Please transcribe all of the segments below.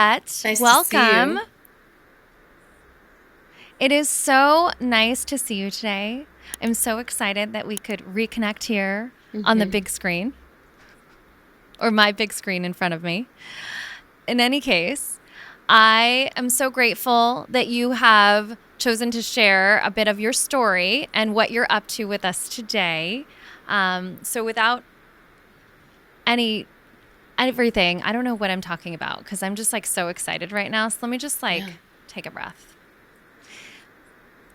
Biet. Nice to see Welcome. you. It is so nice to see you today. I'm so excited that we could reconnect here on the big screen, or my big screen in front of me. In any case, I am so grateful that you have chosen to share a bit of your story and what you're up to with us today. So without any everything, I don't know what I'm talking about because I'm just like so excited right now. So let me just Yeah. take a breath.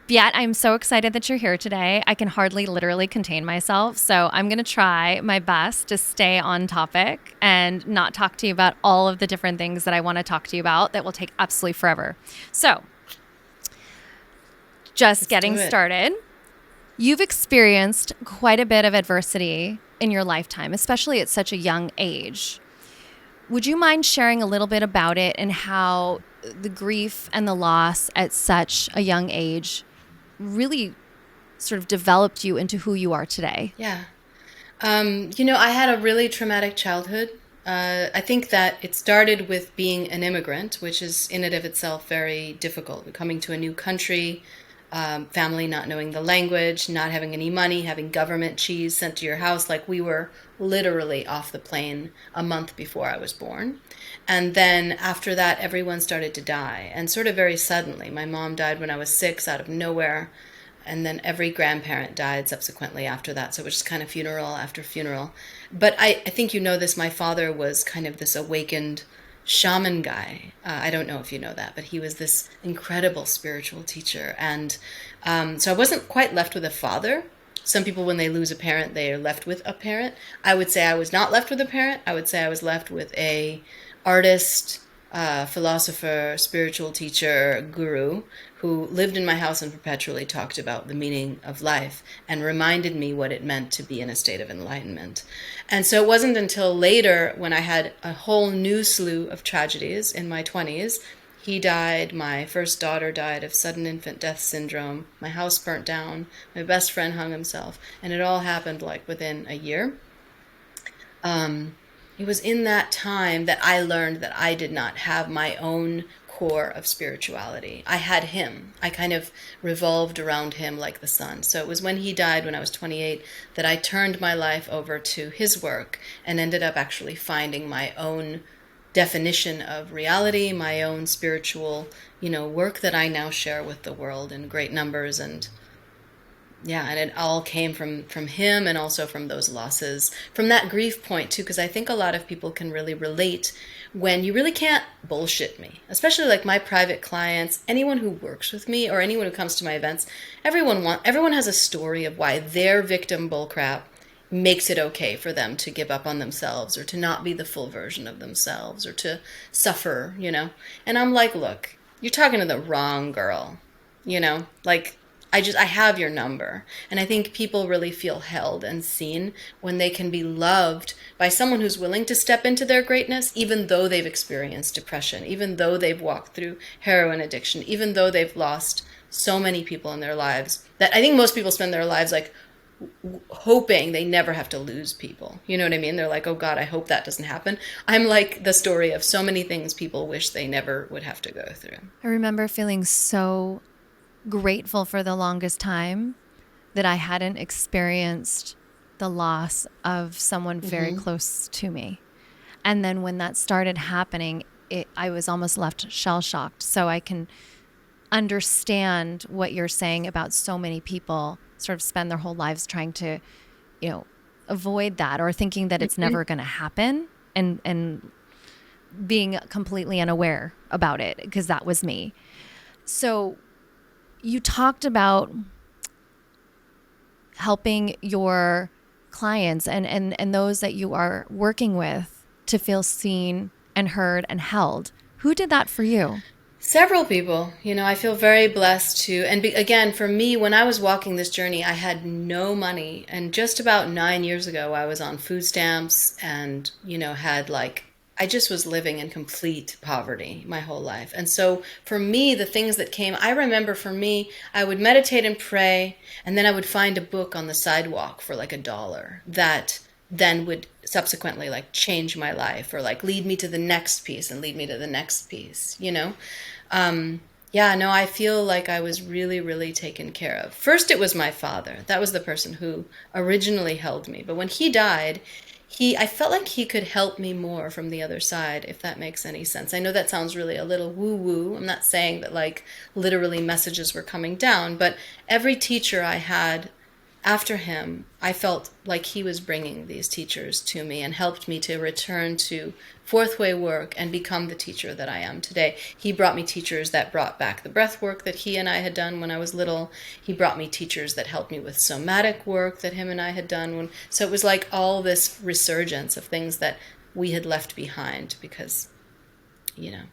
Biet, I'm so excited that you're here today. I can hardly literally contain myself. So I'm going to try my best to stay on topic and not talk to you about all of the different things that I want to talk to you about that will take absolutely forever. So, just Let's do getting it. started. You've experienced quite a bit of adversity in your lifetime, especially at such a young age. Would you mind sharing a little bit about it and how the grief and the loss at such a young age really sort of developed you into who you are today? Yeah. I had a really traumatic childhood. I think that it started with being an immigrant, which is in and of itself very difficult. Coming to a new country, family not knowing the language, not having any money, having government cheese sent to your house. Like we were literally off the plane a month before I was born. And then after that, everyone started to die, and sort of very suddenly. My mom died when I was 6 out of nowhere, and then every grandparent died subsequently after that. So it was just kind of funeral after funeral. But I think you know this. My father was kind of this awakened shaman guy. I don't know if you know that, but he was this incredible spiritual teacher. And so I wasn't quite left with a father. Some people, when they lose a parent, they are left with a parent. I would say I was not left with a parent. I would say I was left with a artist, philosopher, spiritual teacher, guru who lived in my house and perpetually talked about the meaning of life and reminded me what it meant to be in a state of enlightenment. And so it wasn't until later, when I had a whole new slew of tragedies in my 20s. He died, my first daughter died of sudden infant death syndrome, my house burnt down, my best friend hung himself, and it all happened like within a year. It was in that time that I learned that I did not have my own core of spirituality. I had him. I kind of revolved around him like the sun. So it was when he died when I was 28 that I turned my life over to his work and ended up actually finding my own definition of reality, my own spiritual, work that I now share with the world in great numbers. And yeah, and it all came from him, and also from those losses, from that grief point too, because I think a lot of people can really relate when you really can't bullshit me, especially like my private clients, anyone who works with me or anyone who comes to my events. Everyone has a story of why their victim bullcrap makes it okay for them to give up on themselves or to not be the full version of themselves or to suffer. And I'm like, look, you're talking to the wrong girl, like I have your number. And I think people really feel held and seen when they can be loved by someone who's willing to step into their greatness, even though they've experienced depression, even though they've walked through heroin addiction, even though they've lost so many people in their lives, that I think most people spend their lives like hoping they never have to lose people. You know what I mean? They're like, oh God, I hope that doesn't happen. I'm like the story of so many things people wish they never would have to go through. I remember feeling so grateful for the longest time that I hadn't experienced the loss of someone very close to me. And then when that started happening, I was almost left shell shocked. So I can understand what you're saying about so many people sort of spend their whole lives trying to, you know, avoid that or thinking that it's never going to happen and being completely unaware about it, because that was me. So you talked about helping your clients and those that you are working with to feel seen and heard and held. Who did that for you? Several people. I feel very blessed to, and again, for me, when I was walking this journey, I had no money. And just about 9 years ago, I was on food stamps and, had like, I just was living in complete poverty my whole life. And so for me, the things that came, I remember for me, I would meditate and pray, and then I would find a book on the sidewalk for like $1 that then would subsequently like change my life or like lead me to the next piece and lead me to the next piece, you know? Yeah, no, I feel like I was really, really taken care of. First, it was my father. That was the person who originally held me. But when he died, I felt like he could help me more from the other side, if that makes any sense. I know that sounds really a little woo-woo. I'm not saying that like literally messages were coming down, but every teacher I had after him, I felt like he was bringing these teachers to me and helped me to return to fourth way work and become the teacher that I am today. He brought me teachers that brought back the breath work that he and I had done when I was little. He brought me teachers that helped me with somatic work that him and I had done when, so it was like all this resurgence of things that we had left behind because, you know,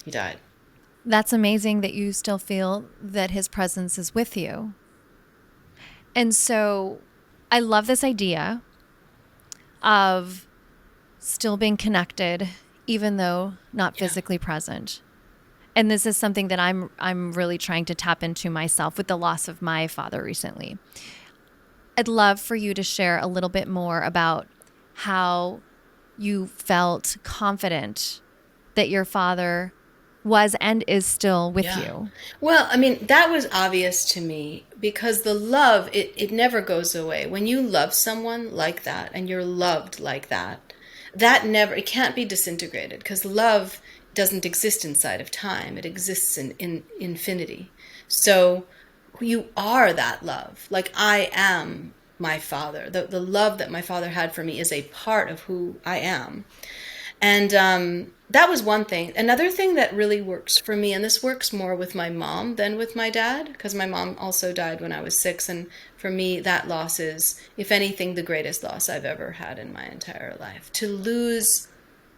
he died. That's amazing that you still feel that his presence is with you. And so I love this idea of still being connected, even though not Yeah. physically present. And this is something that I'm really trying to tap into myself with the loss of my father recently. I'd love for you to share a little bit more about how you felt confident that your father was and is still with Yeah. you. Well, I mean, that was obvious to me because the love, it never goes away. When you love someone like that and you're loved like that, that never, it can't be disintegrated because love doesn't exist inside of time. It exists in infinity. So you are that love. Like I am my father. The love that my father had for me is a part of who I am. And that was one thing. Another thing that really works for me, and this works more with my mom than with my dad, because my mom also died when I was 6. And for me, that loss is, if anything, the greatest loss I've ever had in my entire life. To lose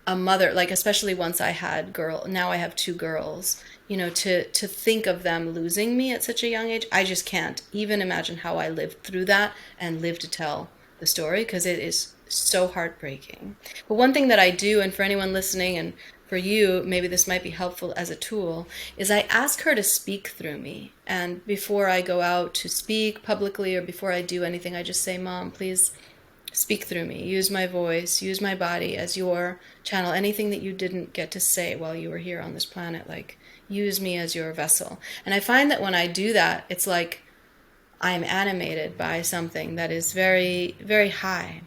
a mother, like especially once I had now I have 2 girls, you know, to think of them losing me at such a young age, I just can't even imagine how I lived through that and lived to tell the story because it is so heartbreaking. But one thing that I do, and for anyone listening and for you, maybe this might be helpful as a tool, is I ask her to speak through me. And before I go out to speak publicly or before I do anything, I just say, Mom, please speak through me. Use my voice, use my body as your channel. Anything that you didn't get to say while you were here on this planet, like use me as your vessel. And I find that when I do that, it's like I'm animated by something that is very, very high.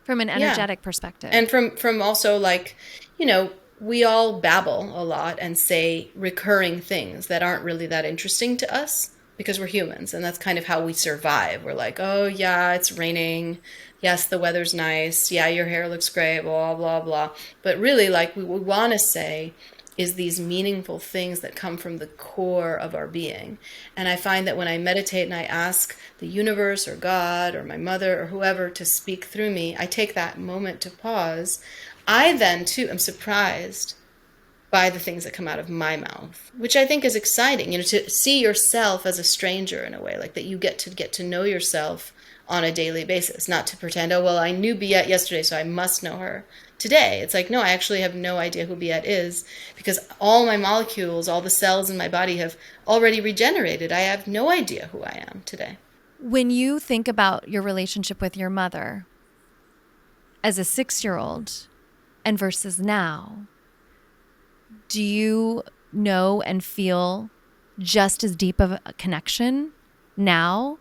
From an Yeah. energetic perspective. And from also like, you know, we all babble a lot and say recurring things that aren't really that interesting to us because we're humans and that's kind of how we survive. We're like, "Oh yeah, it's raining. Yes, the weather's nice. Yeah, your hair looks great, blah blah blah." But really like we want to say is these meaningful things that come from the core of our being. And I find that when I meditate and I ask the universe or God or my mother or whoever to speak through me, I take that moment to pause. I then too am surprised by the things that come out of my mouth, which I think is exciting, you know, to see yourself as a stranger in a way, like that you get to know yourself on a daily basis, not to pretend, oh, well, I knew Biet yesterday, so I must know her today. It's like, no, I actually have no idea who Biet is because all my molecules, all the cells in my body have already regenerated. I have no idea who I am today. When you think about your relationship with your mother as a 6-year-old and versus now, do you know and feel just as deep of a connection now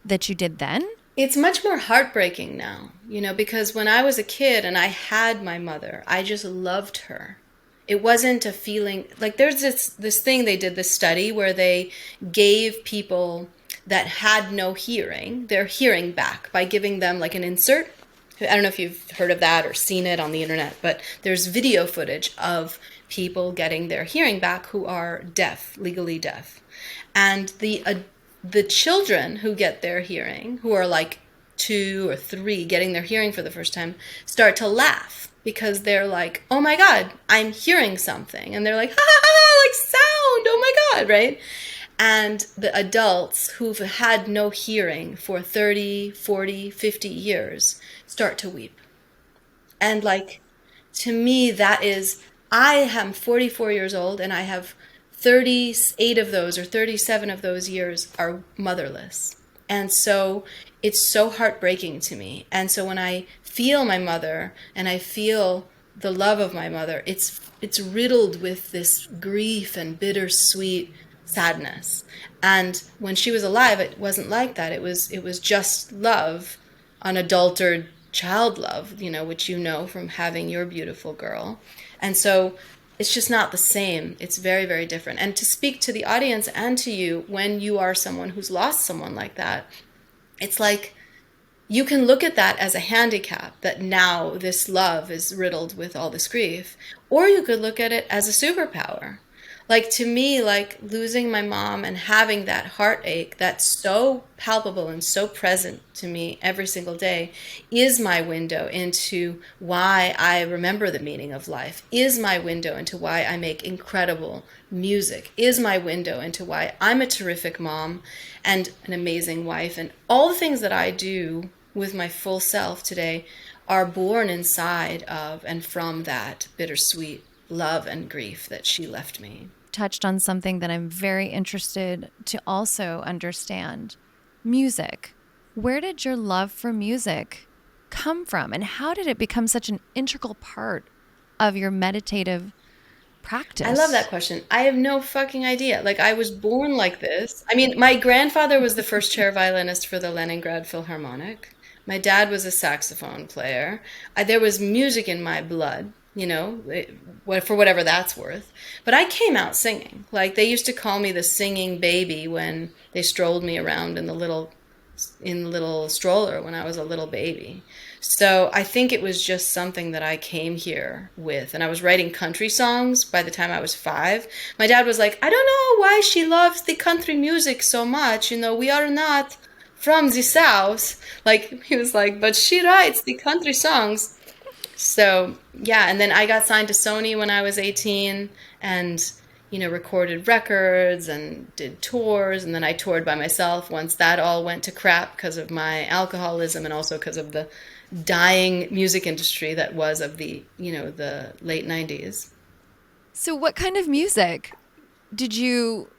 that you did then? It's much more heartbreaking now, you know, because when I was a kid and I had my mother, I just loved her. It wasn't a feeling like there's this thing they did, this study where they gave people that had no hearing their hearing back by giving them like an insert. I don't know if you've heard of that or seen it on the internet, but there's video footage of people getting their hearing back who are deaf, legally deaf. And the children who get their hearing, who are like 2 or 3 getting their hearing for the first time, start to laugh because they're like, oh my God, I'm hearing something. And they're like, ha ha ha, like sound, oh my God, right? And the adults who've had no hearing for 30, 40, 50 years start to weep. And like, to me, that is, I am 44 years old and I have 38 of those or 37 of those years are motherless. And so it's so heartbreaking to me. And so when I feel my mother and I feel the love of my mother, it's riddled with this grief and bittersweet sadness. And when she was alive, it wasn't like that. It was just love, unadulterated child love, which you know from having your beautiful girl. And so it's just not the same. It's very, very different. And to speak to the audience and to you, when you are someone who's lost someone like that, it's like you can look at that as a handicap, that now this love is riddled with all this grief, or you could look at it as a superpower. Like to me, like losing my mom and having that heartache that's so palpable and so present to me every single day is my window into why I remember the meaning of life, is my window into why I make incredible music, is my window into why I'm a terrific mom and an amazing wife. And all the things that I do with my full self today are born inside of and from that bittersweet love and grief that she left me. Touched on something that I'm very interested to also understand: music. Where did your love for music come from, and how did it become such an integral part of your meditative I love that practice? question. I have no fucking idea. Like, I was born like this. I mean, my grandfather was the first chair violinist for the Leningrad Philharmonic. My dad was a saxophone player. There was music in my blood, for whatever that's worth. But I came out singing. Like, they used to call me the singing baby when they strolled me around in the little stroller when I was a little baby. So I think it was just something that I came here with. And I was writing country songs by the time I was 5. My dad was like, I don't know why she loves the country music so much. We are not from the South. Like, he was like, but she writes the country songs. So, yeah, and then I got signed to Sony when I was 18 and, recorded records and did tours. And then I toured by myself once that all went to crap because of my alcoholism and also because of the dying music industry that was of the late 90s. So, what kind of music did you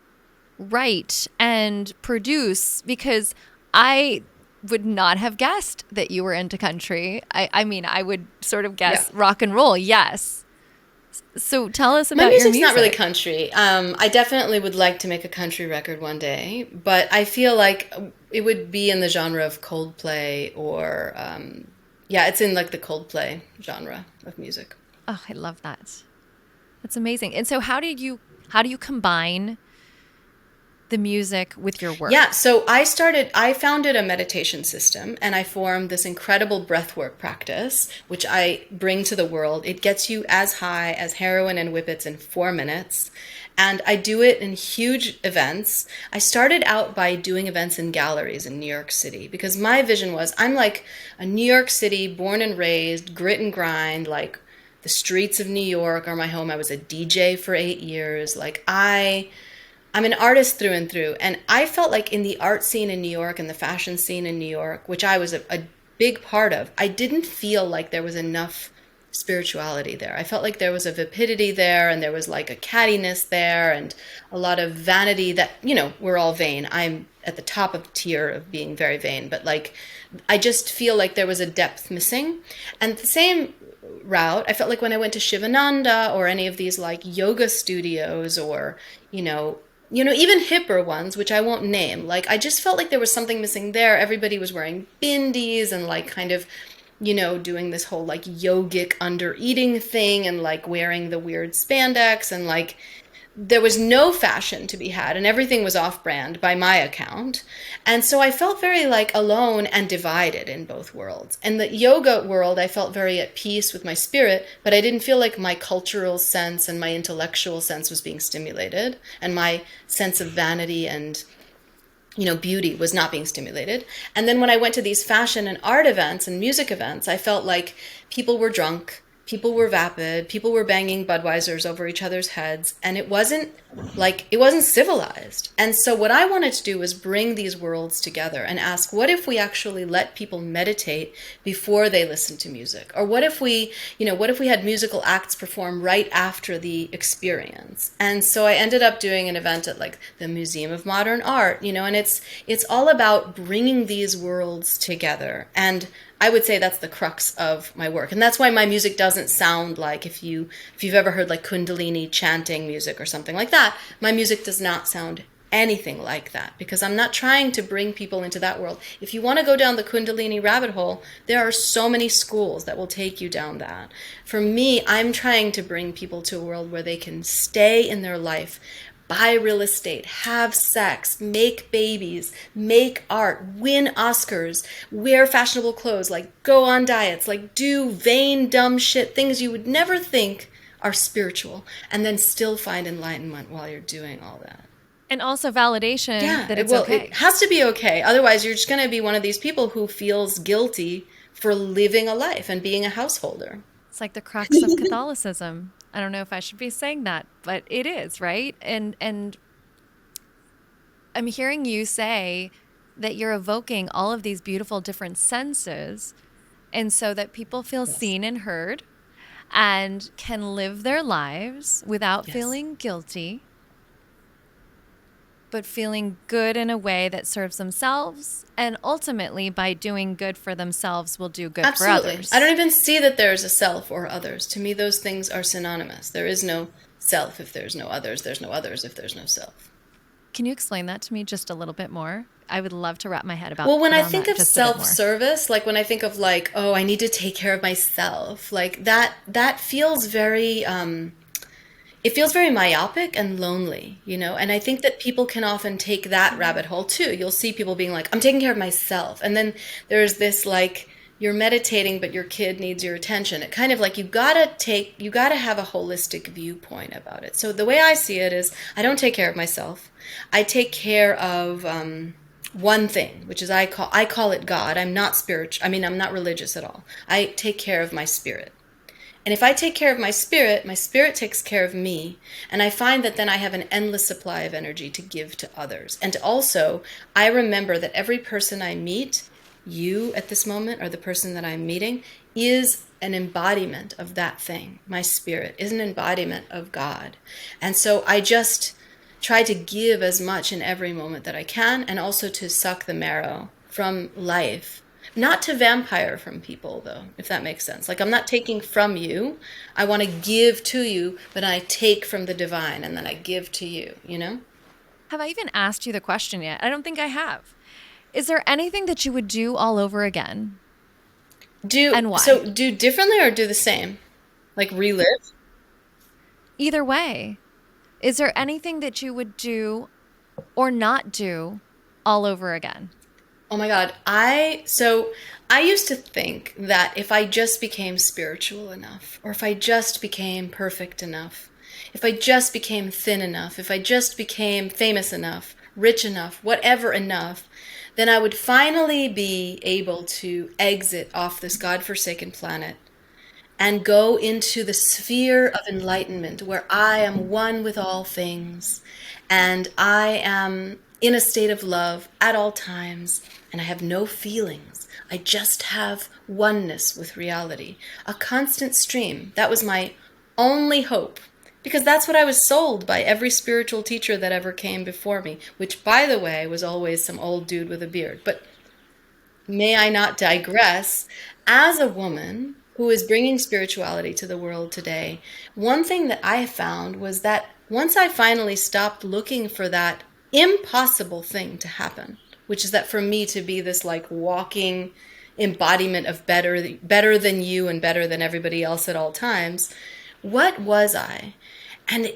write and produce? Because I would not have guessed that you were into country. I mean, I would sort of Yeah. guess rock and roll, yes. So tell us My about your music's not really music. country. I definitely would like to make a country record one day, but I feel like it would be in the genre of Coldplay or, yeah, it's in like the Coldplay genre of music. Oh, I love that. That's amazing. And so how do you combine the music with your Yeah, work? so I founded a meditation system and I formed this incredible breathwork practice, which I bring to the world. It gets you as high as heroin and whippets in 4 minutes. And I do it in huge events. I started out by doing events in galleries in New York City because my vision was I'm like a New York City, born and raised, grit and grind, like the streets of New York are my home. I was a DJ for 8 years. I'm an artist through and through. And I felt like in the art scene in New York and the fashion scene in New York, which I was a big part of, I didn't feel like there was enough spirituality there. I felt like there was a vapidity there and there was like a cattiness there and a lot of vanity that, we're all vain. I'm at the top of tier of being very vain, but like I just feel like there was a depth missing. And the same route, I felt like when I went to Shivananda or any of these like yoga studios or, even hipper ones, which I won't name, like I just felt like there was something missing there. Everybody was wearing bindis and like kind of, doing this whole like yogic under eating thing and like wearing the weird spandex and like there was no fashion to be had and everything was off brand by my account. And so I felt very like alone and divided in both worlds. In the yoga world, I felt very at peace with my spirit, but I didn't feel like my cultural sense and my intellectual sense was being stimulated and my sense of vanity and beauty was not being stimulated. And then when I went to these fashion and art events and music events, I felt like people were drunk, people were vapid, people were banging Budweisers over each other's heads. And it wasn't Like, it wasn't civilized. And so what I wanted to do was bring these worlds together and ask, what if we actually let people meditate before they listen to music? Or what if what if we had musical acts perform right after the experience? And so I ended up doing an event at like the Museum of Modern Art, and it's all about bringing these worlds together. And I would say that's the crux of my work. And that's why my music doesn't sound like, if you've ever heard like Kundalini chanting music or something like that, my music does not sound anything like that, because I'm not trying to bring people into that world. If you want to go down the Kundalini rabbit hole, there are so many schools that will take you down that. For me, I'm trying to bring people to a world where they can stay in their life, buy real estate, have sex, make babies, make art, win Oscars, wear fashionable clothes, like go on diets, like do vain, dumb shit, things you would never think are spiritual, and then still find enlightenment while you're doing all that. And also validation Yeah, that it's it okay. has to be okay. Otherwise, you're just going to be one of these people who feels guilty for living a life and being a householder. It's like the crux of Catholicism. I don't know if I should be saying that, but it is, right? And I'm hearing you say that you're evoking all of these beautiful different senses, and so that people feel Yes. seen and heard and can live their lives without Yes. feeling guilty, but feeling good in a way that serves themselves. And ultimately, by doing good for themselves, will do good for Absolutely. I don't others. even see that there's a self or others. To me, those things are synonymous. There is no self if there's no others. There's no others if there's no self. Can you explain that to me just a little bit more? I would love to wrap my head Well, when I around think that of just a bit more. self-service, like when I think of like, oh, I need to take care of myself, like that feels very it feels very myopic and lonely. And I think that people can often take that rabbit hole too. You'll see people being like, I'm taking care of myself. And then there's this like, you're meditating, but your kid needs your attention. It kind of like you gotta have a holistic viewpoint about it. So the way I see it is I don't take care of myself. I take care of one thing, which is I call it God. I'm not spiritual. I mean, I'm not religious at all. I take care of my spirit. And if I take care of my spirit takes care of me. And I find that then I have an endless supply of energy to give to others. And also, I remember that every person I meet, you at this moment, or the person that I'm meeting, is an embodiment of that thing. My spirit is an embodiment of God. And so I just try to give as much in every moment that I can, and also to suck the marrow from life. Not to vampire from people, though, if that makes sense. Like, I'm not taking from you. I want to give to you, but I take from the divine and then I give to you? Have I even asked you the question yet? I don't think I have. Is there anything that you would do all over again, and why? Do differently or do the same? Like relive? Either way, is there anything that you would do or not do all over again? Oh my God. I used to think that if I just became spiritual enough, or if I just became perfect enough, if I just became thin enough, if I just became famous enough, rich enough, whatever enough, then I would finally be able to exit off this godforsaken planet and go into the sphere of enlightenment where I am one with all things and I am in a state of love at all times and I have no feelings. I just have oneness with reality, a constant stream. That was my only hope, because that's what I was sold by every spiritual teacher that ever came before me, which, by the way, was always some old dude with a beard. But may I not digress, as a woman who is bringing spirituality to the world today, one thing that I found was that once I finally stopped looking for that impossible thing to happen, which is that for me to be this like walking embodiment of better than you and better than everybody else at all times, what was I? And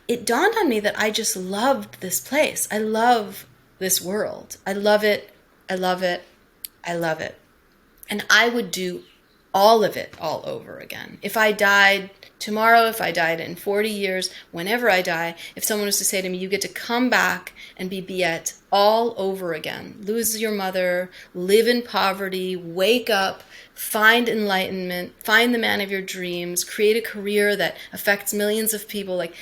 it dawned on me that I just loved this place. I love this world. I love it. I love it. I love it. And I would do all of it all over again. If I died tomorrow, if I died in 40 years, whenever I die, if someone was to say to me, you get to come back and be Biet all over again, lose your mother, live in poverty, wake up, find enlightenment, find the man of your dreams, create a career that affects millions of people, like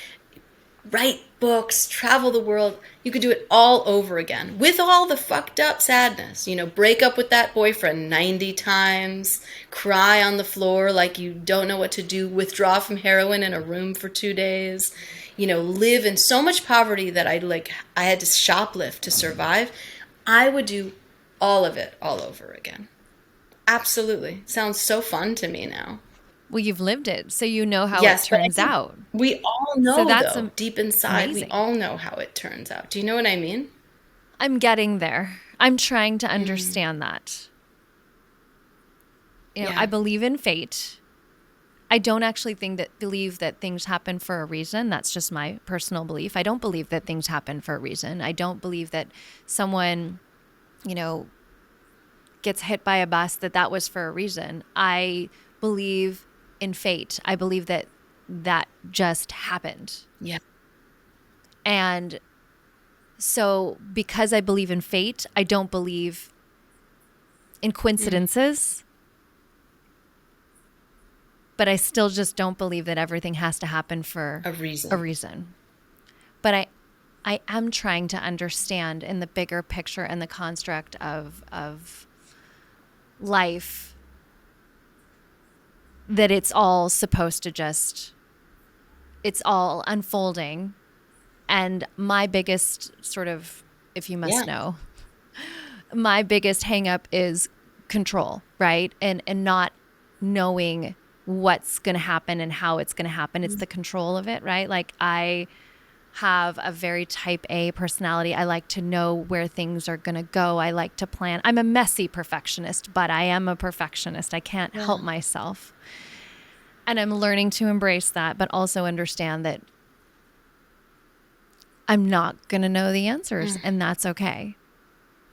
write books, travel the world. You could do it all over again with all the fucked up sadness. Break up with that boyfriend 90 times, cry on the floor like you don't know what to do, withdraw from heroin in a room for 2 days, live in so much poverty that I had to shoplift to survive. I would do all of it all over again. Absolutely. Sounds so fun to me now. Well, you've lived it, so you know how it Yes, but I turns think out. we all So know, that's though, deep inside, we amazing. all know how it turns out. Do you know what I mean? I'm getting there. I'm trying to Mm, understand that. I yeah. believe in fate. I don't actually believe that things happen for a reason. That's just my personal belief. I don't believe that things happen for a reason. I don't believe that someone, you know, gets hit by a bus that was for a reason. I believe in fate. I believe that that just happened. Yeah. And so because I believe in fate, I don't believe in Mm, coincidences, but I still just don't believe that everything has to happen for a a reason. reason. But I am trying to understand in the bigger picture and the construct of life that it's all supposed to just it's all unfolding. And my biggest sort of, if you Yeah. must know, my biggest hang up is control, right? And not knowing what's going to happen and how it's going to happen. It's the control of it, right? Like I have a very type A personality. I like to know where things are going to go. I like to plan. I'm a messy perfectionist, but I am a perfectionist. I can't help Yeah. myself. And I'm learning to embrace that, but also understand that I'm not going to know the answers, Mm, and that's okay.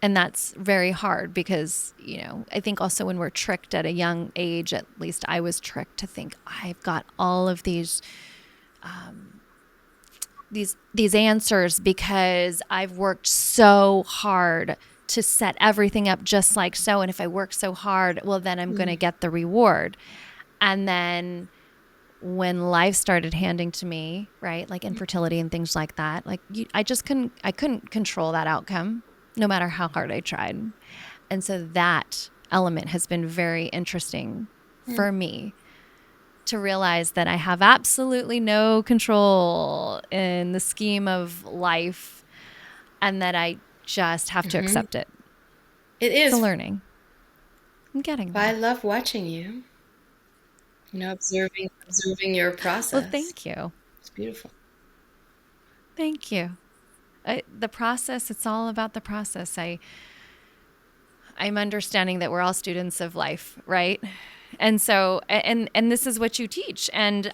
And that's very hard because, I think also when we're tricked at a young age, at least I was tricked to think I've got all of these answers because I've worked so hard to set everything up just like so. And if I work so hard, well, then I'm going to mm, get the reward. And then when life started handing to me, right, like infertility and things like that, like I couldn't control that outcome no matter how hard I tried. And so that element has been very interesting mm. for me to realize that I have absolutely no control in the scheme of life and that I just have to Mm-hmm. accept it. It It's a is. learning. I'm getting I there. love watching you, observing your Well, process. thank you. It's beautiful. Thank you. The process, it's all about the process. I'm understanding that we're all students of life, right? And so and this is what you teach. And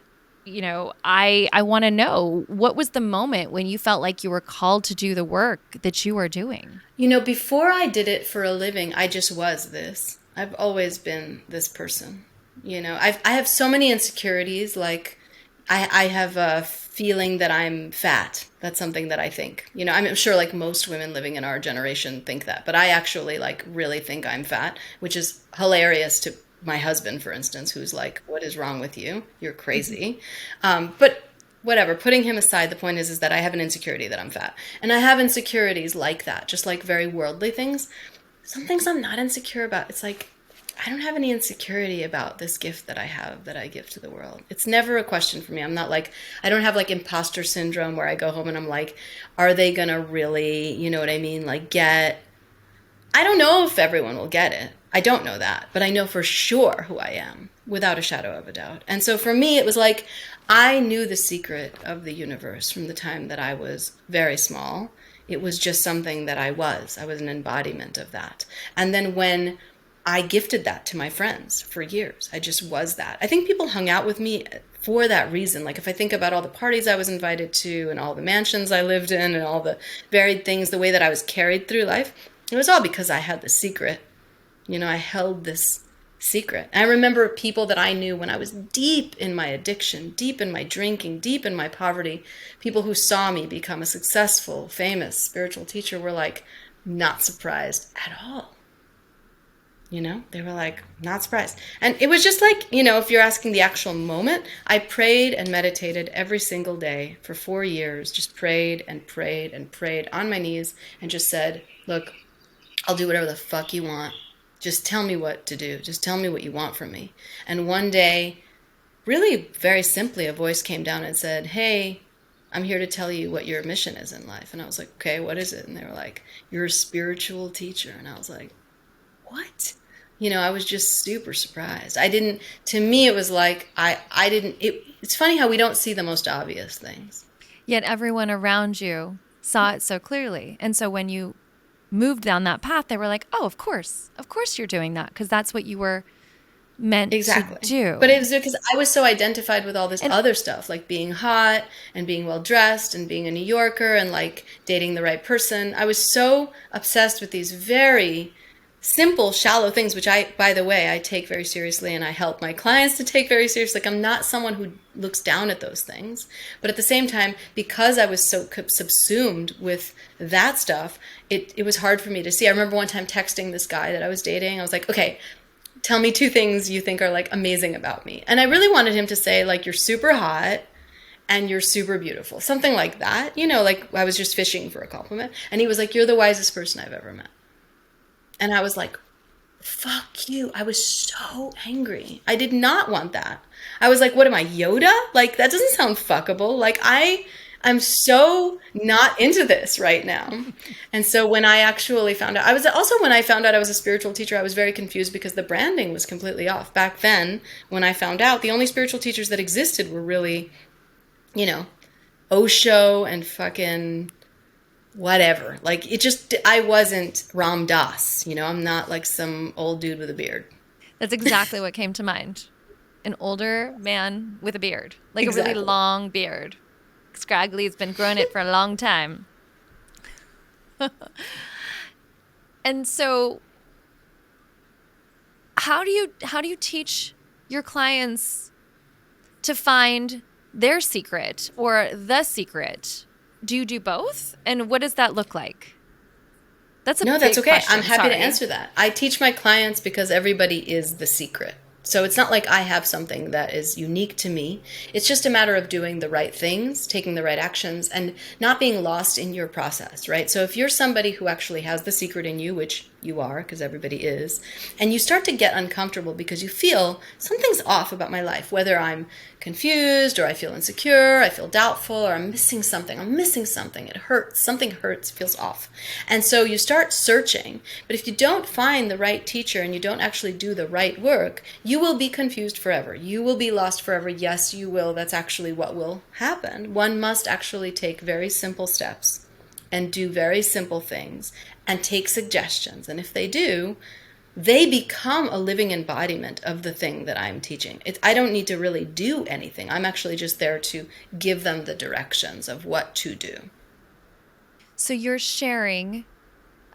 I want to know, what was the moment when you felt like you were called to do the work that you are doing? Before I did it for a living, I just was this. I've always been this person. I have so many insecurities. Like, I have a feeling that I'm fat. That's something that I think. I'm sure like most women living in our generation think that, but I actually like really think I'm fat, which is hilarious to my husband, for instance, who's like, "What is wrong with you? You're crazy." But whatever, putting him aside, the point is that I have an insecurity that I'm fat. And I have insecurities like that, just like very worldly things. Some things I'm not insecure about. It's like I don't have any insecurity about this gift that I have that I give to the world. It's never a question for me. I'm not like, I don't have like imposter syndrome where I go home and I'm like, are they gonna really, you know what I mean? Like, I don't know if everyone will get it. I don't know that, but I know for sure who I am without a shadow of a doubt. And so for me, it was like I knew the secret of the universe from the time that I was very small. It was just something that I was. I was an embodiment of that. And then when I gifted that to my friends for years, I just was that. I think people hung out with me for that reason. Like if I think about all the parties I was invited to and all the mansions I lived in and all the varied things, the way that I was carried through life, it was all because I had the secret. I held this secret. And I remember people that I knew when I was deep in my addiction, deep in my drinking, deep in my poverty, people who saw me become a successful, famous spiritual teacher were like not surprised at all. They were like, not surprised. And it was just like, if you're asking the actual moment, I prayed and meditated every single day for 4 years, just prayed and prayed and prayed on my knees and just said, look, I'll do whatever the fuck you want. Just tell me what to do. Just tell me what you want from me. And one day, really very simply, a voice came down and said, hey, I'm here to tell you what your mission is in life. And I was like, okay, what is it? And they were like, you're a spiritual teacher. And I was like, what? I was just super surprised. To me, it was like, I didn't, it's funny how we don't see the most obvious things. Yet everyone around you saw it so clearly. And so when you moved down that path, they were like, oh, of course. Of course you're doing that because that's what you were meant to Exactly. But do. it was because I was so identified with all this And other stuff, like being hot and being well dressed and being a New Yorker and like dating the right person. I was so obsessed with these very simple, shallow things, which by the way, I take very seriously and I help my clients to take very seriously. Like I'm not someone who looks down at those things. But at the same time, because I was so subsumed with that stuff, it was hard for me to see. I remember one time texting this guy that I was dating. I was like, okay, tell me two things you think are like amazing about me. And I really wanted him to say like, you're super hot and you're super beautiful. Something like that. Like I was just fishing for a compliment. And he was like, you're the wisest person I've ever met. And I was like, fuck you. I was so angry. I did not want that. I was like, what am I, Yoda? Like, that doesn't sound fuckable. Like, I'm so not into this right now. And so when I actually found out, when I found out I was a spiritual teacher, I was very confused because the branding was completely off. Back then, when I found out, the only spiritual teachers that existed were really, you know, Osho and fucking whatever. Like I wasn't Ram Dass, I'm not like some old dude with a beard. that's exactly what came to mind. An older man with a beard, like a really Exactly. long beard. Scraggly's been growing it for a long time. And so how do you teach your clients to find their secret or the secret? Do you do both? And what does that look like? That's a No, that's big okay. I'm question. happy to Sorry. answer that. I teach my clients because everybody is the secret. So it's not like I have something that is unique to me. It's just a matter of doing the right things, taking the right actions, and not being lost in your process, right? So if you're somebody who actually has the secret in you, which you are, because everybody is, and you start to get uncomfortable because you feel something's off about my life, whether I'm confused or I feel insecure, I feel doubtful, or I'm missing something, it hurts, something hurts, feels off. And so you start searching, but if you don't find the right teacher and you don't actually do the right work, you will be confused forever. You will be lost forever. Yes, you will. That's actually what will happen. One must actually take very simple steps and do very simple things and take suggestions. And if they do, they become a living embodiment of the thing that I'm teaching. I don't need to really do anything. I'm actually just there to give them the directions of what to do. So you're sharing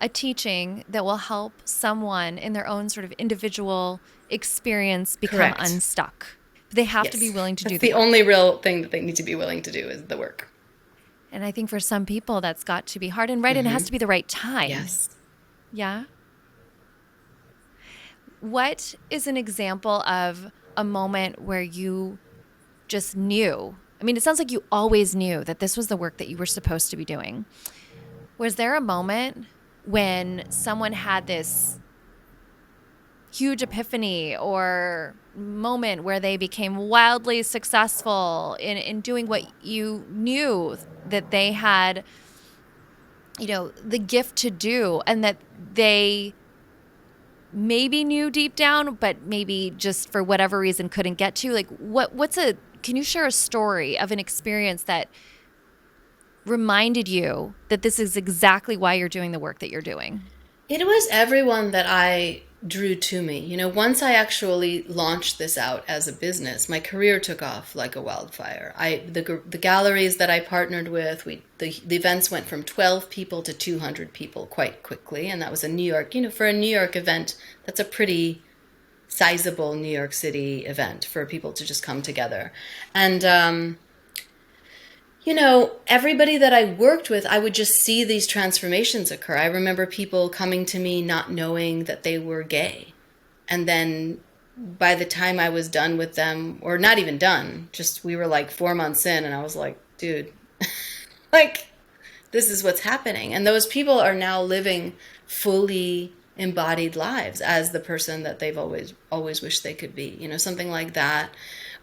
a teaching that will help someone in their own sort of individual experience become Correct. unstuck. They have to be Yes. willing to do That's the the work. only real thing that they need to be willing to do is the work. And I think for some people that's got to be hard and right, and it has to be the right time. Yes. Yeah. What is an example of a moment where you just knew? I mean, it sounds like you always knew that this was the work that you were supposed to be doing. Was there a moment when someone had this huge epiphany or moment where they became wildly successful in doing what you knew that they had, the gift to do, and that they maybe knew deep down, but maybe just for whatever reason couldn't get to? Like can you share a story of an experience that reminded you that this is exactly why you're doing the work that you're doing? It was everyone that I drew to me. Once I actually launched this out as a business, my career took off like a wildfire. The galleries that I partnered with, the events went from 12 people to 200 people quite quickly, and that was a New York. For a New York event, that's a pretty sizable New York City event for people to just come together. And everybody that I worked with, I would just see these transformations occur. I remember people coming to me not knowing that they were gay. And then by the time I was done with them, or not even done, just we were like 4 months in, and I was like, dude, like, this is what's happening. And those people are now living fully embodied lives as the person that they've always wished they could be, something like that.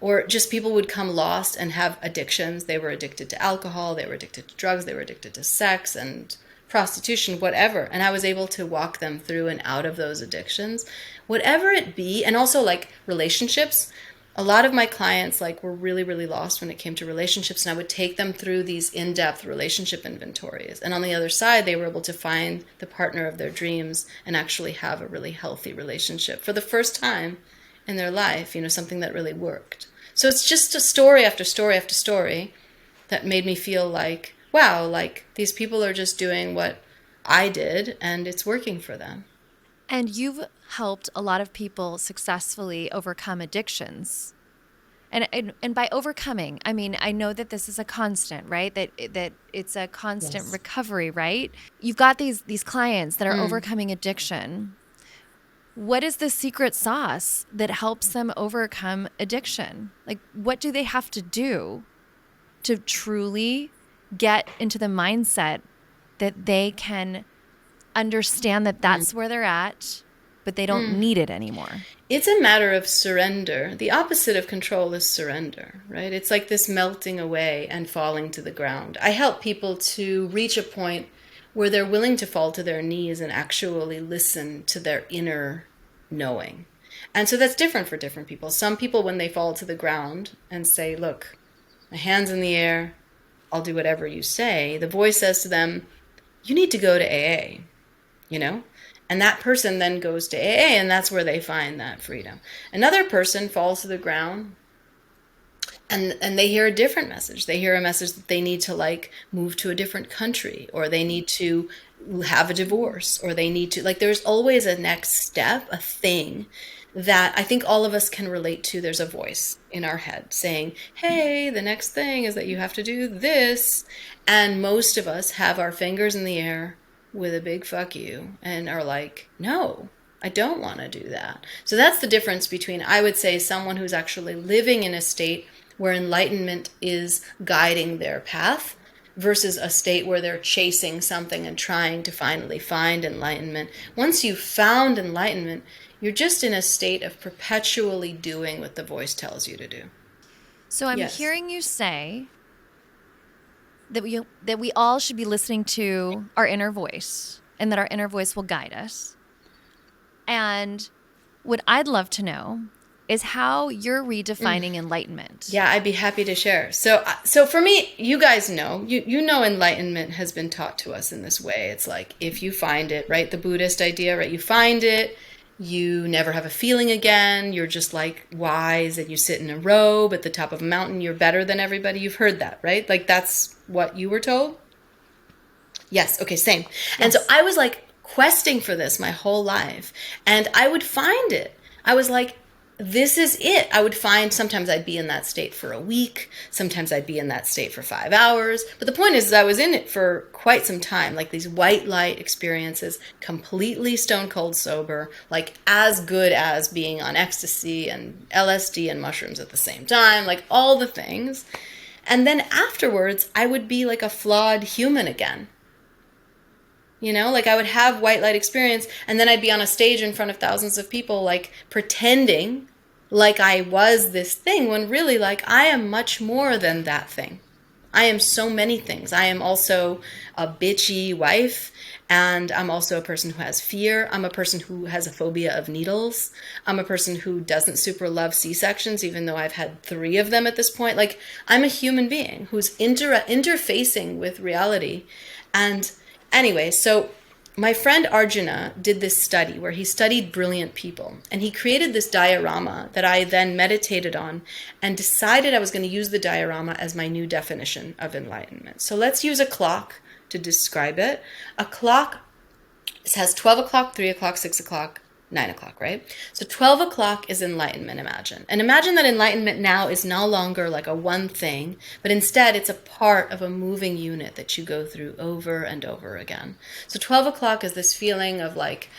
Or just people would come lost and have addictions. They were addicted to alcohol, they were addicted to drugs, they were addicted to sex and prostitution, whatever. And I was able to walk them through and out of those addictions, whatever it be. And also like relationships. A lot of my clients like were really, really lost when it came to relationships, and I would take them through these in-depth relationship inventories. And on the other side, they were able to find the partner of their dreams and actually have a really healthy relationship for the first time in their life, something that really worked. So it's just a story after story after story that made me feel like, wow, like these people are just doing what I did and it's working for them. And you've helped a lot of people successfully overcome addictions. And by overcoming, I mean, I know that this is a constant, right? That it's a constant Yes. recovery, right? You've got these clients that are overcoming addiction. What is the secret sauce that helps them overcome addiction? Like, what do they have to do to truly get into the mindset that they can understand that that's where they're at, but they don't need it anymore? It's a matter of surrender. The opposite of control is surrender, right? It's like this melting away and falling to the ground. I help people to reach a point where they're willing to fall to their knees and actually listen to their inner knowing. And so that's different for different people. Some people, when they fall to the ground and say, look, my hand's in the air, I'll do whatever you say, the voice says to them, you need to go to AA, you know? And that person then goes to AA, and that's where they find that freedom. Another person falls to the ground and they hear a different message. They hear a message that they need to like move to a different country, or they need to have a divorce, or they need to like there's always a next step, a thing that I think all of us can relate to. There's a voice in our head saying, hey, the next thing is that you have to do this. And most of us have our fingers in the air with a big fuck you and are like, no, I don't want to do that. So that's the difference between, I would say, someone who's actually living in a state where enlightenment is guiding their path versus a state where they're chasing something and trying to finally find enlightenment. Once you've found enlightenment, you're just in a state of perpetually doing what the voice tells you to do. So I'm Yes. hearing you say that we all should be listening to our inner voice, and that our inner voice will guide us. And what I'd love to know is how you're redefining enlightenment. Yeah, I'd be happy to share. So for me, you guys know, you know, enlightenment has been taught to us in this way. It's like if you find it, right? The Buddhist idea, right? You find it, you never have a feeling again. You're just like wise, and you sit in a robe at the top of a mountain. You're better than everybody. You've heard that, right? Like that's what you were told. Yes. Okay. Same. And so Yes. I was like questing for this my whole life, and I would find it. I was like, this is it. I would find sometimes I'd be in that state for a week. Sometimes I'd be in that state for 5 hours. But the point is I was in it for quite some time, like these white light experiences, completely stone cold sober, like as good as being on ecstasy and LSD and mushrooms at the same time, like all the things. And then afterwards, I would be like a flawed human again. Like I would have white light experience, and then I'd be on a stage in front of thousands of people, like pretending like I was this thing, when really, like, I am much more than that thing. I am so many things. I am also a bitchy wife, and I'm also a person who has fear. I'm a person who has a phobia of needles. I'm a person who doesn't super love C-sections, even though I've had 3 of them at this point. Like, I'm a human being who's interfacing with reality. And anyway, so my friend Arjuna did this study where he studied brilliant people, and he created this diorama that I then meditated on and decided I was going to use the diorama as my new definition of enlightenment. So let's use a clock to describe it. A clock has 12 o'clock, 3 o'clock, 6 o'clock, 9 o'clock, right? So 12 o'clock is enlightenment, imagine. And imagine that enlightenment now is no longer like a one thing, but instead it's a part of a moving unit that you go through over and over again. So 12 o'clock is this feeling of like,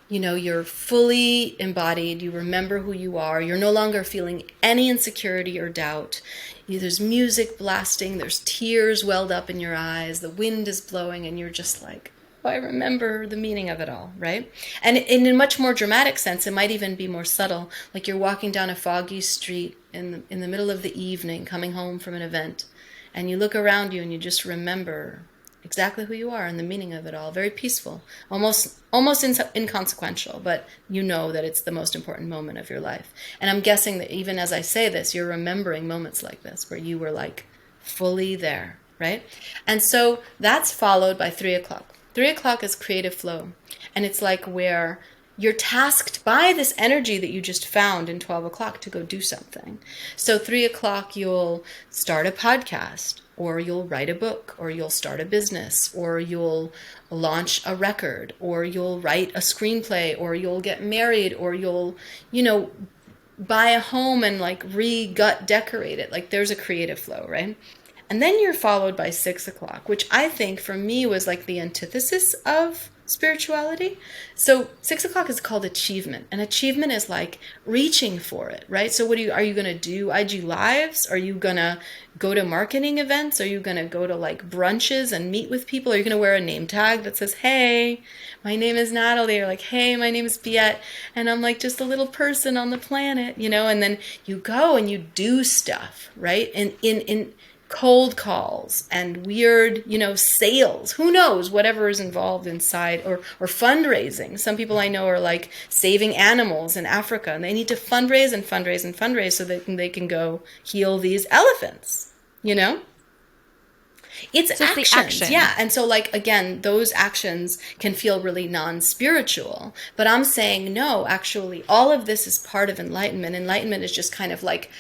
You're fully embodied. You remember who you are. You're no longer feeling any insecurity or doubt. There's music blasting. There's tears welled up in your eyes. The wind is blowing, and you're just like, oh, I remember the meaning of it all, right? And in a much more dramatic sense, it might even be more subtle. Like you're walking down a foggy street in the middle of the evening, coming home from an event, and you look around you and you just remember exactly who you are and the meaning of it all. Very peaceful, almost inconsequential, but you know that it's the most important moment of your life. And I'm guessing that even as I say this, you're remembering moments like this where you were like fully there, right? And so that's followed by 3 o'clock. 3 o'clock is creative flow, and it's like where you're tasked by this energy that you just found in 12 o'clock to go do something. So 3 o'clock, you'll start a podcast, or you'll write a book, or you'll start a business, or you'll launch a record, or you'll write a screenplay, or you'll get married, or you'll, buy a home and like gut decorate it. Like there's a creative flow, right? And then you're followed by 6 o'clock, which I think for me was like the antithesis of spirituality. So 6 o'clock is called achievement, and achievement is like reaching for it, right? So are you going to do IG lives? Are you going to go to marketing events? Are you going to go to like brunches and meet with people? Are you going to wear a name tag that says, hey, my name is Natalie, or like, hey, my name is Biet, and I'm like just a little person on the planet, and then you go and you do stuff, right? And in cold calls and weird, sales. Who knows? Whatever is involved inside, or fundraising. Some people I know are like saving animals in Africa, and they need to fundraise and fundraise and fundraise so that they can go heal these elephants. It's So it's the actions, action. yeah. And so, like, again, those actions can feel really non-spiritual. But I'm saying, no, actually, all of this is part of enlightenment. Enlightenment is just kind of like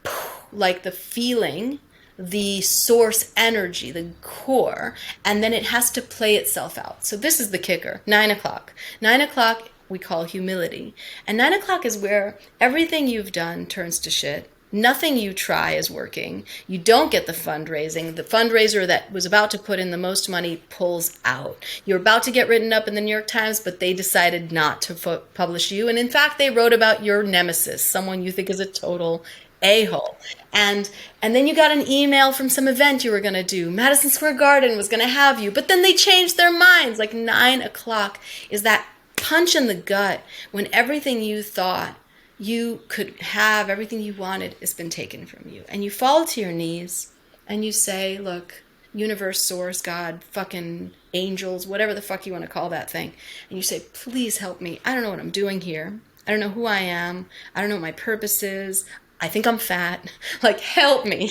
the feeling, the source energy, the core, and then it has to play itself out. So this is the kicker. 9 o'clock. 9 o'clock we call humility. And 9 o'clock is where everything you've done turns to shit. Nothing you try is working. You don't get the fundraising. The fundraiser that was about to put in the most money pulls out. You're about to get written up in the New York Times, but they decided not to publish you. And in fact, they wrote about your nemesis, someone you think is a total a-hole. And then you got an email from some event you were going to do. Madison Square Garden was going to have you, but then they changed their minds. Like 9 o'clock is that punch in the gut when everything you thought you could have, everything you wanted, has been taken from you. And you fall to your knees and you say, look, universe, source, God, fucking angels, whatever the fuck you want to call that thing. And you say, please help me. I don't know what I'm doing here. I don't know who I am. I don't know what my purpose is. I think I'm fat. Like, help me.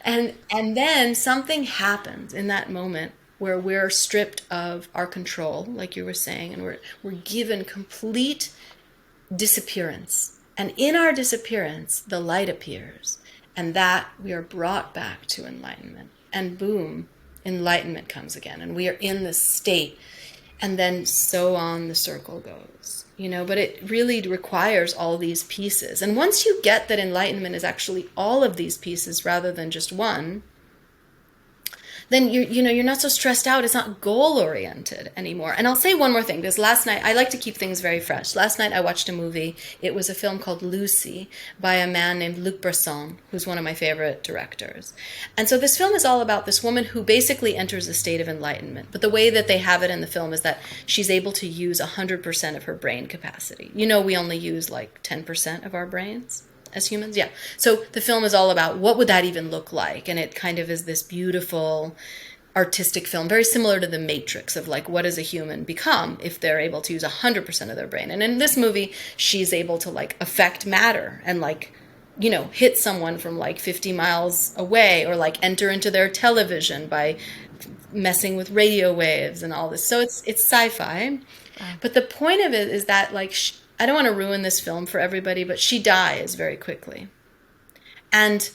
And then something happens in that moment where we're stripped of our control, like you were saying, and we're given complete disappearance. And in our disappearance, the light appears, and that we are brought back to enlightenment. And boom, enlightenment comes again, and we are in this state. And then so on the circle goes, but it really requires all these pieces. And once you get that enlightenment is actually all of these pieces rather than just one, then you're not so stressed out. It's not goal oriented anymore. And I'll say one more thing, because last night, I like to keep things very fresh. Last night I watched a movie. It was a film called Lucy by a man named Luc Besson, who's one of my favorite directors. And so this film is all about this woman who basically enters a state of enlightenment. But the way that they have it in the film is that she's able to use 100% of her brain capacity. We only use like 10% of our brains as humans. Yeah. So the film is all about what would that even look like? And it kind of is this beautiful artistic film, very similar to The Matrix, of like, what does a human become if they're able to use 100% of their brain? And in this movie, she's able to like affect matter and like, hit someone from like 50 miles away, or like enter into their television by messing with radio waves and all this. So it's sci-fi. But the point of it is that like, I don't want to ruin this film for everybody, but she dies very quickly. And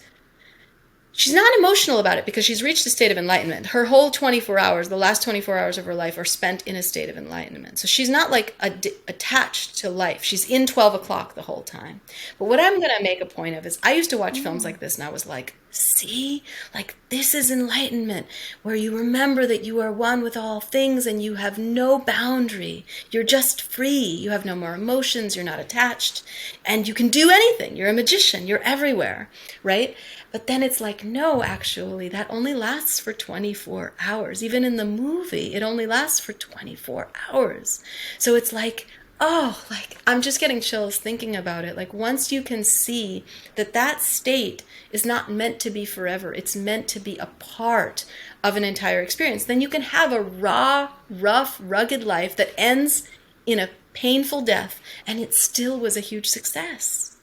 she's not emotional about it because she's reached a state of enlightenment. Her whole 24 hours, the last 24 hours of her life, are spent in a state of enlightenment. So she's not like attached to life. She's in 12 o'clock the whole time. But what I'm going to make a point of is I used to watch films like this and I was like, see, like this is enlightenment, where you remember that you are one with all things and you have no boundary. You're just free. You have no more emotions. You're not attached. And you can do anything. You're a magician. You're everywhere, right? But then it's like, no, actually, that only lasts for 24 hours. Even in the movie, it only lasts for 24 hours. So it's like, oh, like I'm just getting chills thinking about it. Like once you can see that that state is not meant to be forever, it's meant to be a part of an entire experience, then you can have a raw, rough, rugged life that ends in a painful death, and it still was a huge success.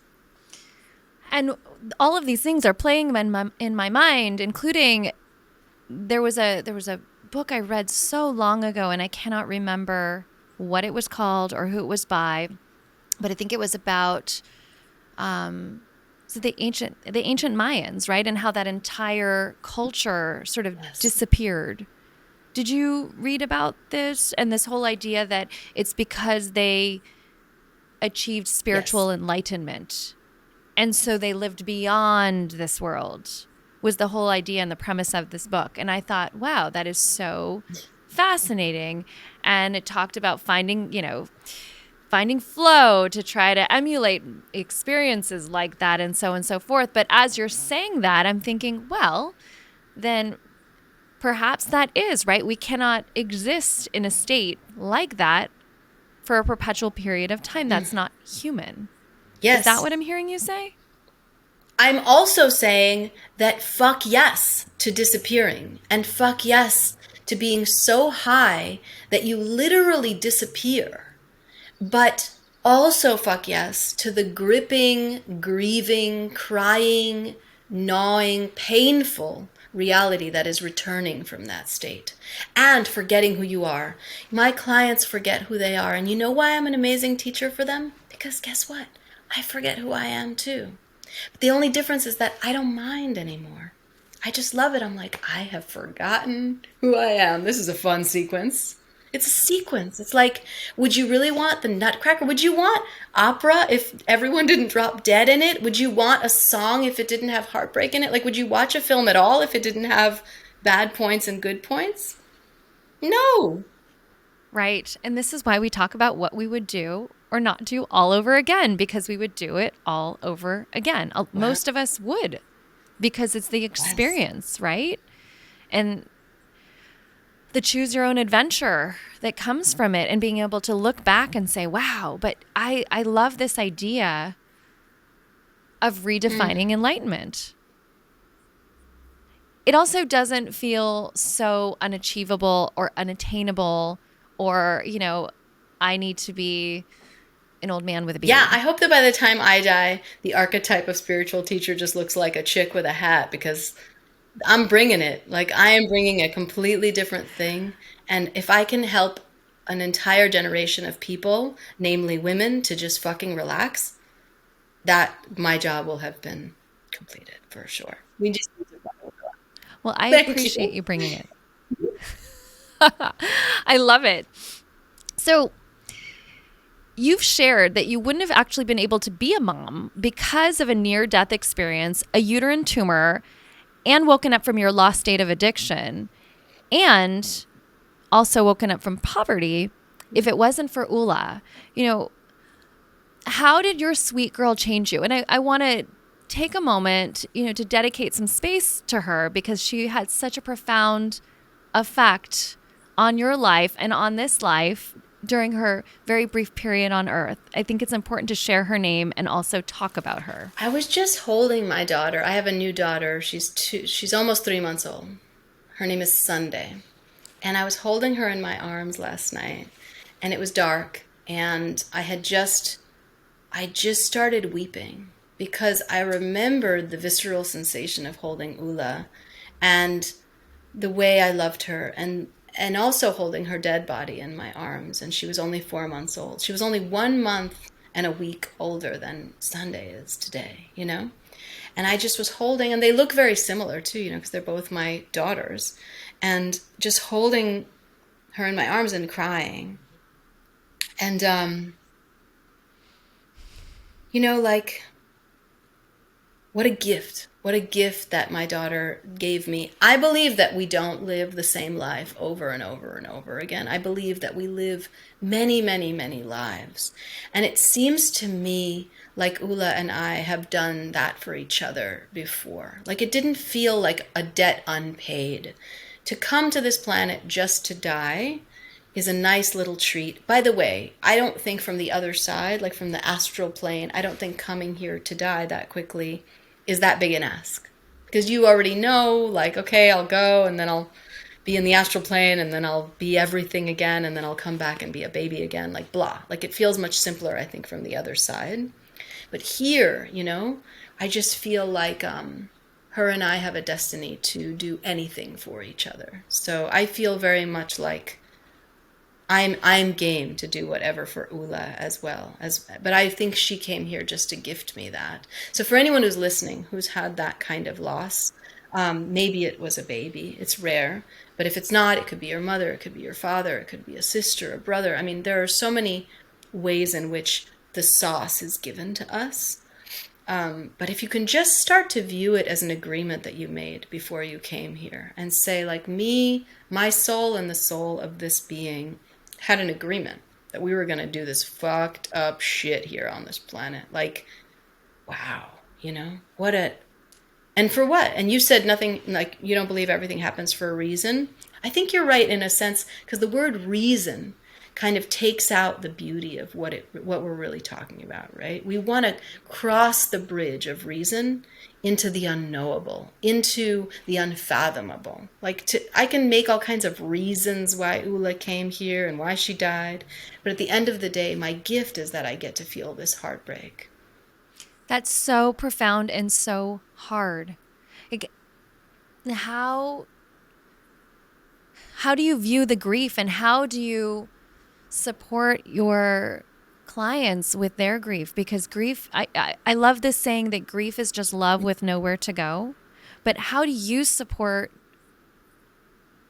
And all of these things are playing in my mind, including there was a book I read so long ago, and I cannot remember what it was called or who it was by, but I think it was about so the ancient Mayans, right, and how that entire culture sort of Yes. disappeared. Did you read about this and this whole idea that it's because they achieved Yes. spiritual enlightenment and so they lived beyond this world? Was the whole idea and the premise of this book. And I thought, wow, that is so fascinating. And it talked about finding flow to try to emulate experiences like that and so forth. But as you're saying that, I'm thinking, well, then perhaps that is right. We cannot exist in a state like that for a perpetual period of time. That's not human. Is that Yes. what I'm hearing you say? I'm also saying that fuck yes to disappearing and fuck yes to being so high that you literally disappear. But also fuck yes to the gripping, grieving, crying, gnawing, painful reality that is returning from that state and forgetting who you are. My clients forget who they are. And you know why I'm an amazing teacher for them? Because guess what? I forget who I am too. But the only difference is that I don't mind anymore. I just love it. I'm like, I have forgotten who I am. This is a fun sequence. It's a sequence. It's like, would you really want the Nutcracker? Would you want opera if everyone didn't drop dead in it? Would you want a song if it didn't have heartbreak in it? Like, would you watch a film at all if it didn't have bad points and good points? No. Right. And this is why we talk about what we would do or not do all over again, because we would do it all over again. Wow. Most of us would, because it's the Yes. experience, right? And the choose your own adventure that comes from it, and being able to look back and say, wow, but I love this idea of redefining enlightenment. It also doesn't feel so unachievable or unattainable or, I need to be an old man with a Yeah, beard. I hope that by the time I die, the archetype of spiritual teacher just looks like a chick with a hat because I'm bringing it. Like, I am bringing a completely different thing. And if I can help an entire generation of people, namely women, to just fucking relax, that my job will have been completed for sure. We just need to fucking relax. Well, I Thank appreciate you. you bringing it. I love it. So, you've shared that you wouldn't have actually been able to be a mom because of a near death experience, a uterine tumor, and woken up from your lost state of addiction, and also woken up from poverty if it wasn't for Ula. You know, how did your sweet girl change you? And I want to take a moment, to dedicate some space to her because she had such a profound effect on your life and on this life during her very brief period on earth. I think it's important to share her name and also talk about her. I was just holding my daughter. I have a new daughter. She's almost 3 months old. Her name is Sunday. And I was holding her in my arms last night, and it was dark, and I just started weeping because I remembered the visceral sensation of holding Ula and the way I loved her, and also holding her dead body in my arms. And she was only 4 months old. She was only 1 month and a week older than Sunday is today, you know? And I just was holding, and they look very similar too, because they're both my daughters, and just holding her in my arms and crying. And, like, what a gift. What a gift that my daughter gave me. I believe that we don't live the same life over and over and over again. I believe that we live many, many, many lives. And it seems to me like Ula and I have done that for each other before. Like it didn't feel like a debt unpaid. To come to this planet just to die is a nice little treat. By the way, I don't think from the other side, like from the astral plane, I don't think coming here to die that quickly is that big an ask. Because you already know, like, okay, I'll go and then I'll be in the astral plane and then I'll be everything again and then I'll come back and be a baby again, like blah. Like it feels much simpler, I think, from the other side. But here, I just feel like her and I have a destiny to do anything for each other. So I feel very much like I'm game to do whatever for Ula as well as, but I think she came here just to gift me that. So for anyone who's listening who's had that kind of loss, maybe it was a baby. It's rare, but if it's not, it could be your mother, it could be your father, it could be a sister, a brother. I mean, there are so many ways in which the sauce is given to us. But if you can just start to view it as an agreement that you made before you came here and say, like, me, my soul, and the soul of this being had an agreement that we were going to do this fucked up shit here on this planet. Like, wow, what a. And for what? And you said nothing, like, you don't believe everything happens for a reason. I think you're right in a sense, because the word reason kind of takes out the beauty of what we're really talking about, right? We want to cross the bridge of reason into the unknowable, into the unfathomable. Like I can make all kinds of reasons why Ula came here and why she died, but at the end of the day, my gift is that I get to feel this heartbreak. That's so profound and so hard. Like, how do you view the grief, and how do you support your clients with their grief? Because grief, I love this saying that grief is just love with nowhere to go. But how do you support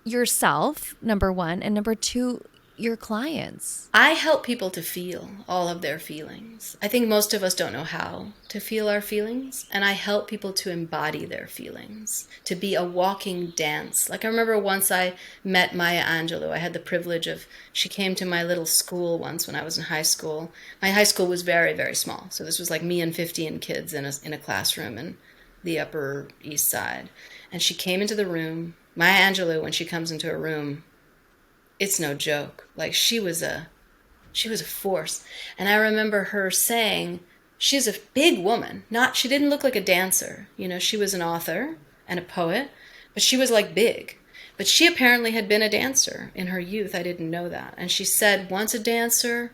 yourself, number one, and number two, your clients? I help people to feel all of their feelings. I think most of us don't know how to feel our feelings, and I help people to embody their feelings, to be a walking dance. Like I remember once I met Maya Angelou. I had the privilege of, she came to my little school once when I was in high school. My high school was very, very small. So this was like me and 15 kids in a classroom in the Upper East Side. And she came into the room. Maya Angelou, when she comes into a room, it's no joke. Like she was a force. And I remember her saying, she's a big woman. She didn't look like a dancer. She was an author and a poet, but she was like big. But she apparently had been a dancer in her youth. I didn't know that. And she said, once a dancer,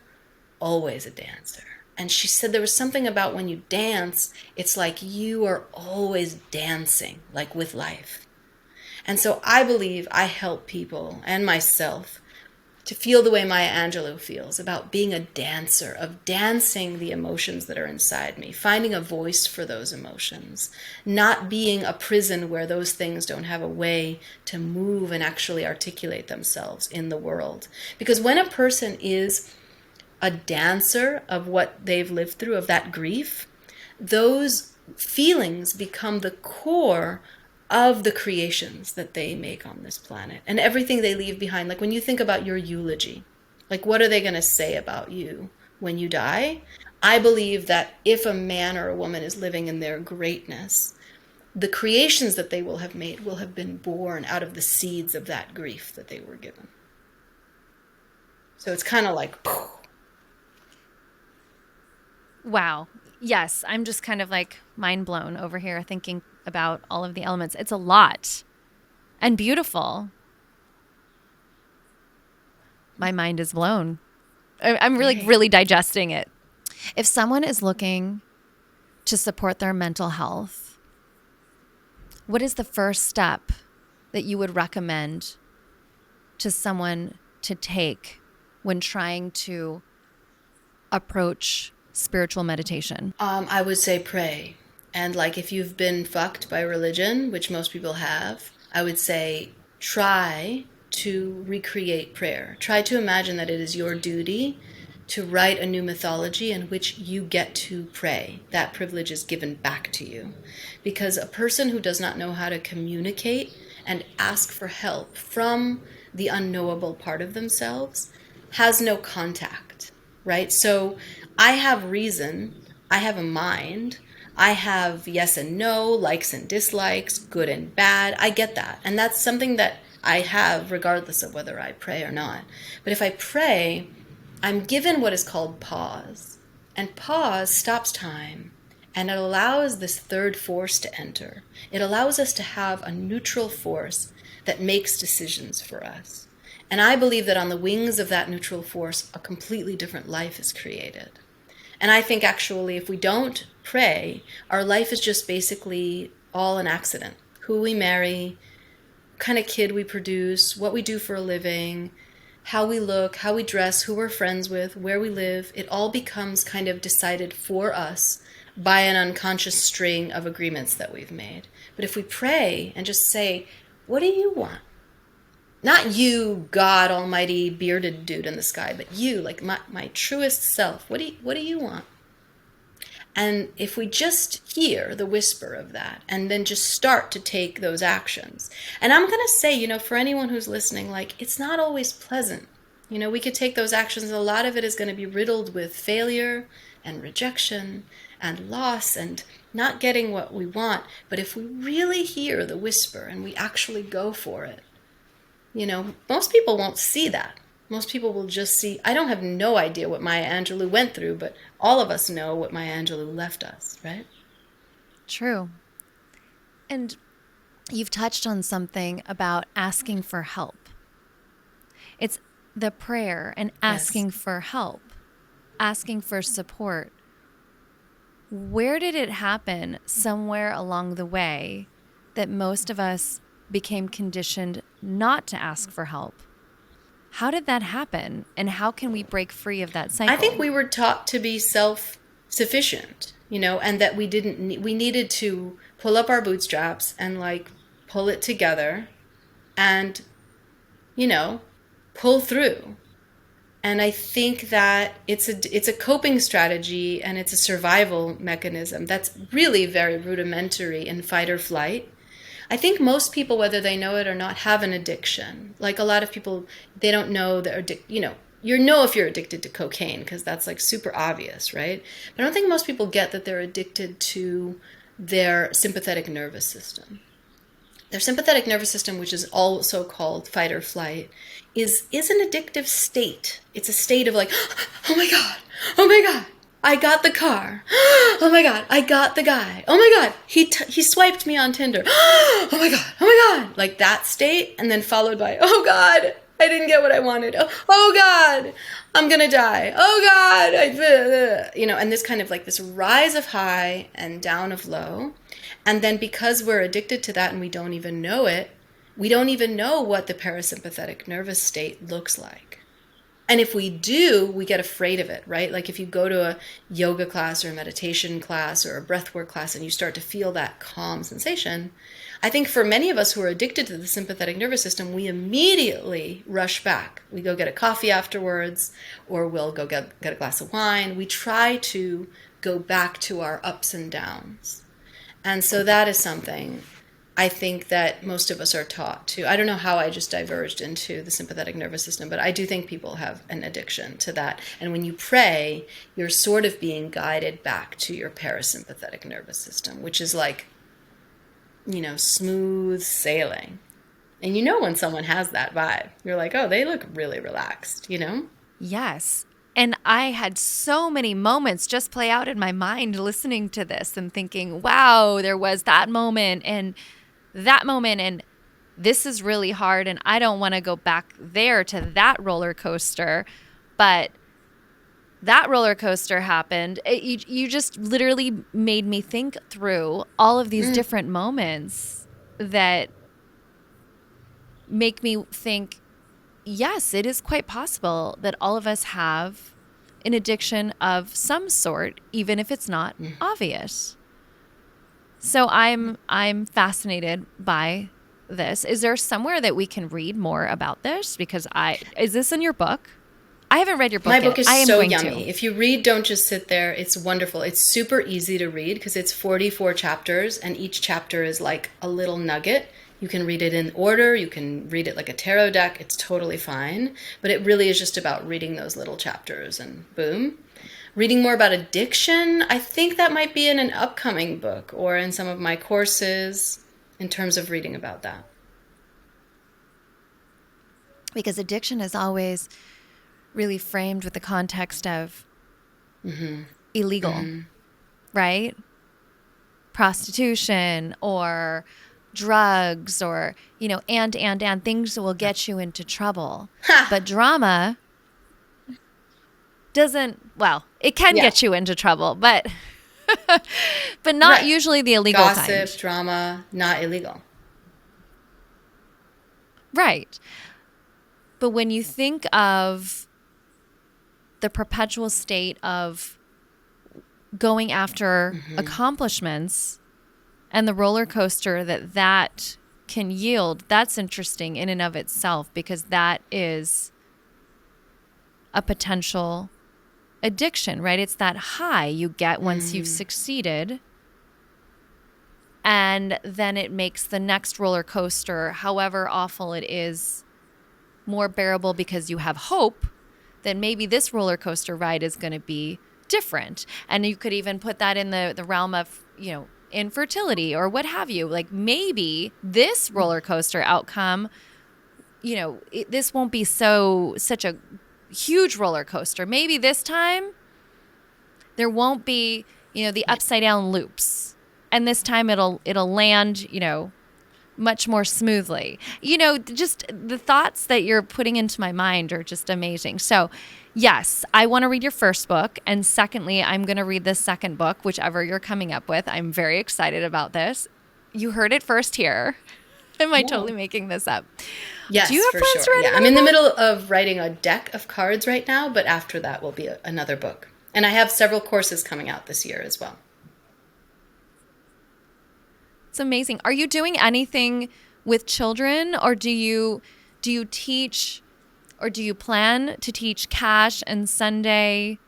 always a dancer. And she said there was something about when you dance, it's like you are always dancing, like with life. And so I believe I help people and myself to feel the way Maya Angelou feels about being a dancer, of dancing the emotions that are inside me, finding a voice for those emotions, not being a prison where those things don't have a way to move and actually articulate themselves in the world. Because when a person is a dancer of what they've lived through, of that grief, those feelings become the core of the creations that they make on this planet and everything they leave behind. Like when you think about your eulogy, like what are they going to say about you when you die? I believe that if a man or a woman is living in their greatness, the creations that they will have made will have been born out of the seeds of that grief that they were given. So it's kind of like, Wow. Yes, I'm just kind of like mind blown over here thinking about all of the elements. It's a lot and beautiful. My mind is blown. I'm really, yay. really digesting it. If someone is looking to support their mental health, what is the first step that you would recommend to someone to take when trying to approach spiritual meditation? I would say pray. And like if you've been fucked by religion, which most people have, I would say try to recreate prayer. Try to imagine that it is your duty to write a new mythology in which you get to pray. That privilege is given back to you. Because a person who does not know how to communicate and ask for help from the unknowable part of themselves has no contact, right? So I have reason, I have a mind, I have yes and no, likes and dislikes, good and bad. I get that. And that's something that I have regardless of whether I pray or not. But if I pray, I'm given what is called pause. And pause stops time. And it allows this third force to enter. It allows us to have a neutral force that makes decisions for us. And I believe that on the wings of that neutral force, a completely different life is created. And I think actually, if we don't pray, our life is just basically all an accident. Who we marry, what kind of kid we produce, what we do for a living, how we look, how we dress, who we're friends with, where we live, it all becomes kind of decided for us by an unconscious string of agreements that we've made. But if we pray and just say, what do you want? Not you, God Almighty, bearded dude in the sky, but you, like my truest self. What do you want? And if we just hear the whisper of that and then just start to take those actions. And I'm going to say, for anyone who's listening, like, it's not always pleasant. We could take those actions. A lot of it is going to be riddled with failure and rejection and loss and not getting what we want. But if we really hear the whisper and we actually go for it, most people won't see that. Most people will just see, I don't have no idea what Maya Angelou went through, but all of us know what Maya Angelou left us, right? True. And you've touched on something about asking for help. It's the prayer and Yes. asking for help, asking for support. Where did it happen somewhere along the way that most of us became conditioned not to ask for help? How did that happen? And how can we break free of that I think cycle? we were taught to be self-sufficient, and that we needed to pull up our bootstraps and like pull it together and, you know, pull through. And I think that it's a coping strategy and it's a survival mechanism that's really very rudimentary in fight or flight. I think most people, whether they know it or not, have an addiction. Like a lot of people, they don't know they're if you're addicted to cocaine because that's like super obvious, right? But I don't think most people get that they're addicted to their sympathetic nervous system. Their sympathetic nervous system, which is also called fight or flight, is an addictive state. It's a state of like, oh my God, oh my God, I got the car. Oh my God, I got the guy. Oh my God, he swiped me on Tinder. Oh my God, oh my God, like that state, and then followed by, oh God, I didn't get what I wanted. Oh God, I'm gonna die. Oh God, and this kind of like this rise of high and down of low. And then because we're addicted to that and we don't even know it, we don't even know what the parasympathetic nervous state looks like. And if we do, we get afraid of it, right? Like if you go to a yoga class or a meditation class or a breathwork class and you start to feel that calm sensation, I think for many of us who are addicted to the sympathetic nervous system, we immediately rush back. We go get a coffee afterwards, or we'll go get a glass of wine. We try to go back to our ups and downs. And so that is something I think that most of us are taught to. I don't know how I just diverged into the sympathetic nervous system, but I do think people have an addiction to that. And when you pray, you're sort of being guided back to your parasympathetic nervous system, which is like, smooth sailing. And when someone has that vibe, you're like, oh, they look really relaxed. Yes. And I had so many moments just play out in my mind listening to this and thinking, wow, there was that moment and that moment. And this is really hard. And I don't want to go back there to that roller coaster. But that roller coaster happened. You just literally made me think through all of these Mm, different moments that make me think, yes, it is quite possible that all of us have an addiction of some sort, even if it's not mm. obvious. So I'm fascinated by this. Is there somewhere that we can read more about this? Because I is this in your book? I haven't read your My book book yet. is I am so going to. yummy. If you read, don't just sit there. It's wonderful. It's super easy to read because it's 44 chapters, and each chapter is like a little nugget. You can read it in order. You can read it like a tarot deck. It's totally fine. But it really is just about reading those little chapters and boom. Reading more about addiction, I think that might be in an upcoming book or in some of my courses in terms of reading about that. Because addiction is always really framed with the context of illegal, right? Prostitution or drugs or, and things that will get you into trouble. Ha! But drama doesn't, well, it can Yeah, get you into trouble, but but not right. usually the illegal Gossip, kind. drama, not illegal. Right. But when you think of the perpetual state of going after accomplishments and the roller coaster that can yield, that's interesting in and of itself because that is a potential addiction, right? It's that high you get once you've succeeded. And then it makes the next roller coaster, however awful it is, more bearable because you have hope that maybe this roller coaster ride is going to be different. And you could even put that in the realm of, infertility or what have you. Like maybe this roller coaster outcome, this won't be such a huge roller coaster. Maybe this time there won't be, the upside down loops. And this time it'll land, much more smoothly. Just the thoughts that you're putting into my mind are just amazing. So, yes, I want to read your first book. And secondly, I'm going to read the second book, whichever you're coming up with. I'm very excited about this. You heard it first here. Am I Yeah. totally making this up? Do you Yes, have for plans sure. to write Yeah, I'm another in the book? middle of writing a deck of cards right now, but after that will be another book. And I have several courses coming out this year as well. It's amazing. Are you doing anything with children or do you teach or do you plan to teach Cash and Sunday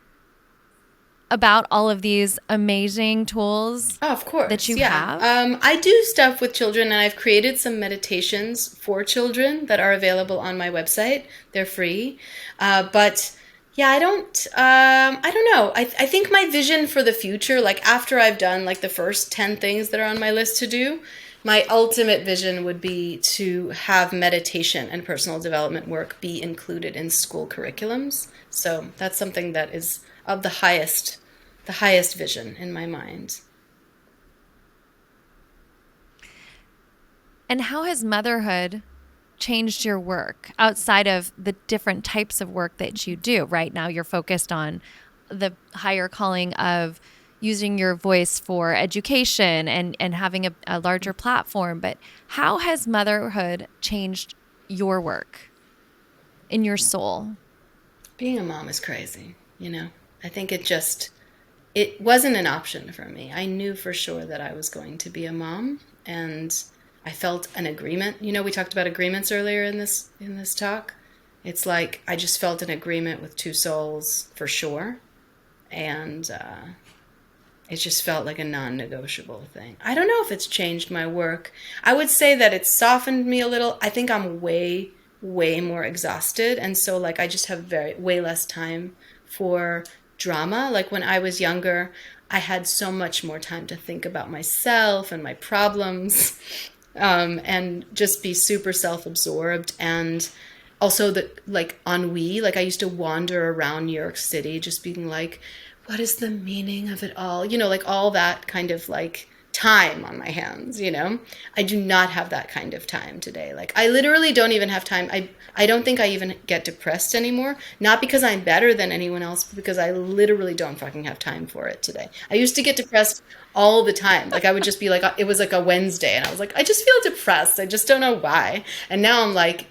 about all of these amazing tools Oh, of that course. you Yeah. have? I do stuff with children, and I've created some meditations for children that are available on my website. They're free. But yeah, I don't know. I think my vision for the future, like after I've done like the first 10 things that are on my list to do, my ultimate vision would be to have meditation and personal development work be included in school curriculums. So that's something that is of the highest vision in my mind. And how has motherhood changed your work outside of the different types of work that you do? Right now, you're focused on the higher calling of using your voice for education and having a larger platform. But how has motherhood changed your work in your soul? Being a mom is crazy, you know? I think it wasn't an option for me. I knew for sure that I was going to be a mom, and I felt an agreement. You know, we talked about agreements earlier in this talk. It's like I just felt an agreement with two souls for sure, and it just felt like a non-negotiable thing. I don't know if it's changed my work. I would say that it's softened me a little. I think I'm way more exhausted, and so like I just have way less time for drama. Like when I was younger, I had so much more time to think about myself and my problems, and just be super self-absorbed. And also the like ennui. Like I used to wander around New York City, just being like, "What is the meaning of it all?" You know, like all that kind of like time on my hands, you know? I do not have that kind of time today. Like I literally don't even have time. I don't think I even get depressed anymore. Not because I'm better than anyone else, but because I literally don't fucking have time for it today. I used to get depressed all the time. Like I would just be like it was like a Wednesday and I was like I just feel depressed. I just don't know why. And now I'm like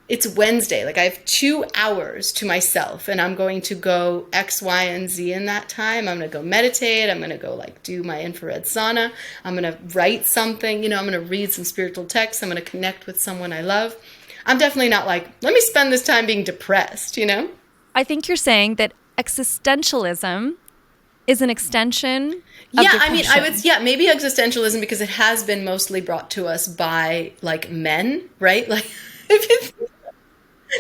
it's Wednesday. Like I have 2 hours to myself and I'm going to go X, Y, and Z in that time. I'm going to go meditate. I'm going to go like do my infrared sauna. I'm going to write something, I'm going to read some spiritual texts. I'm going to connect with someone I love. I'm definitely not like, let me spend this time being depressed. I think you're saying that existentialism is an extension of Yeah, I mean, depression. yeah, maybe existentialism because it has been mostly brought to us by like men, right? Like, if you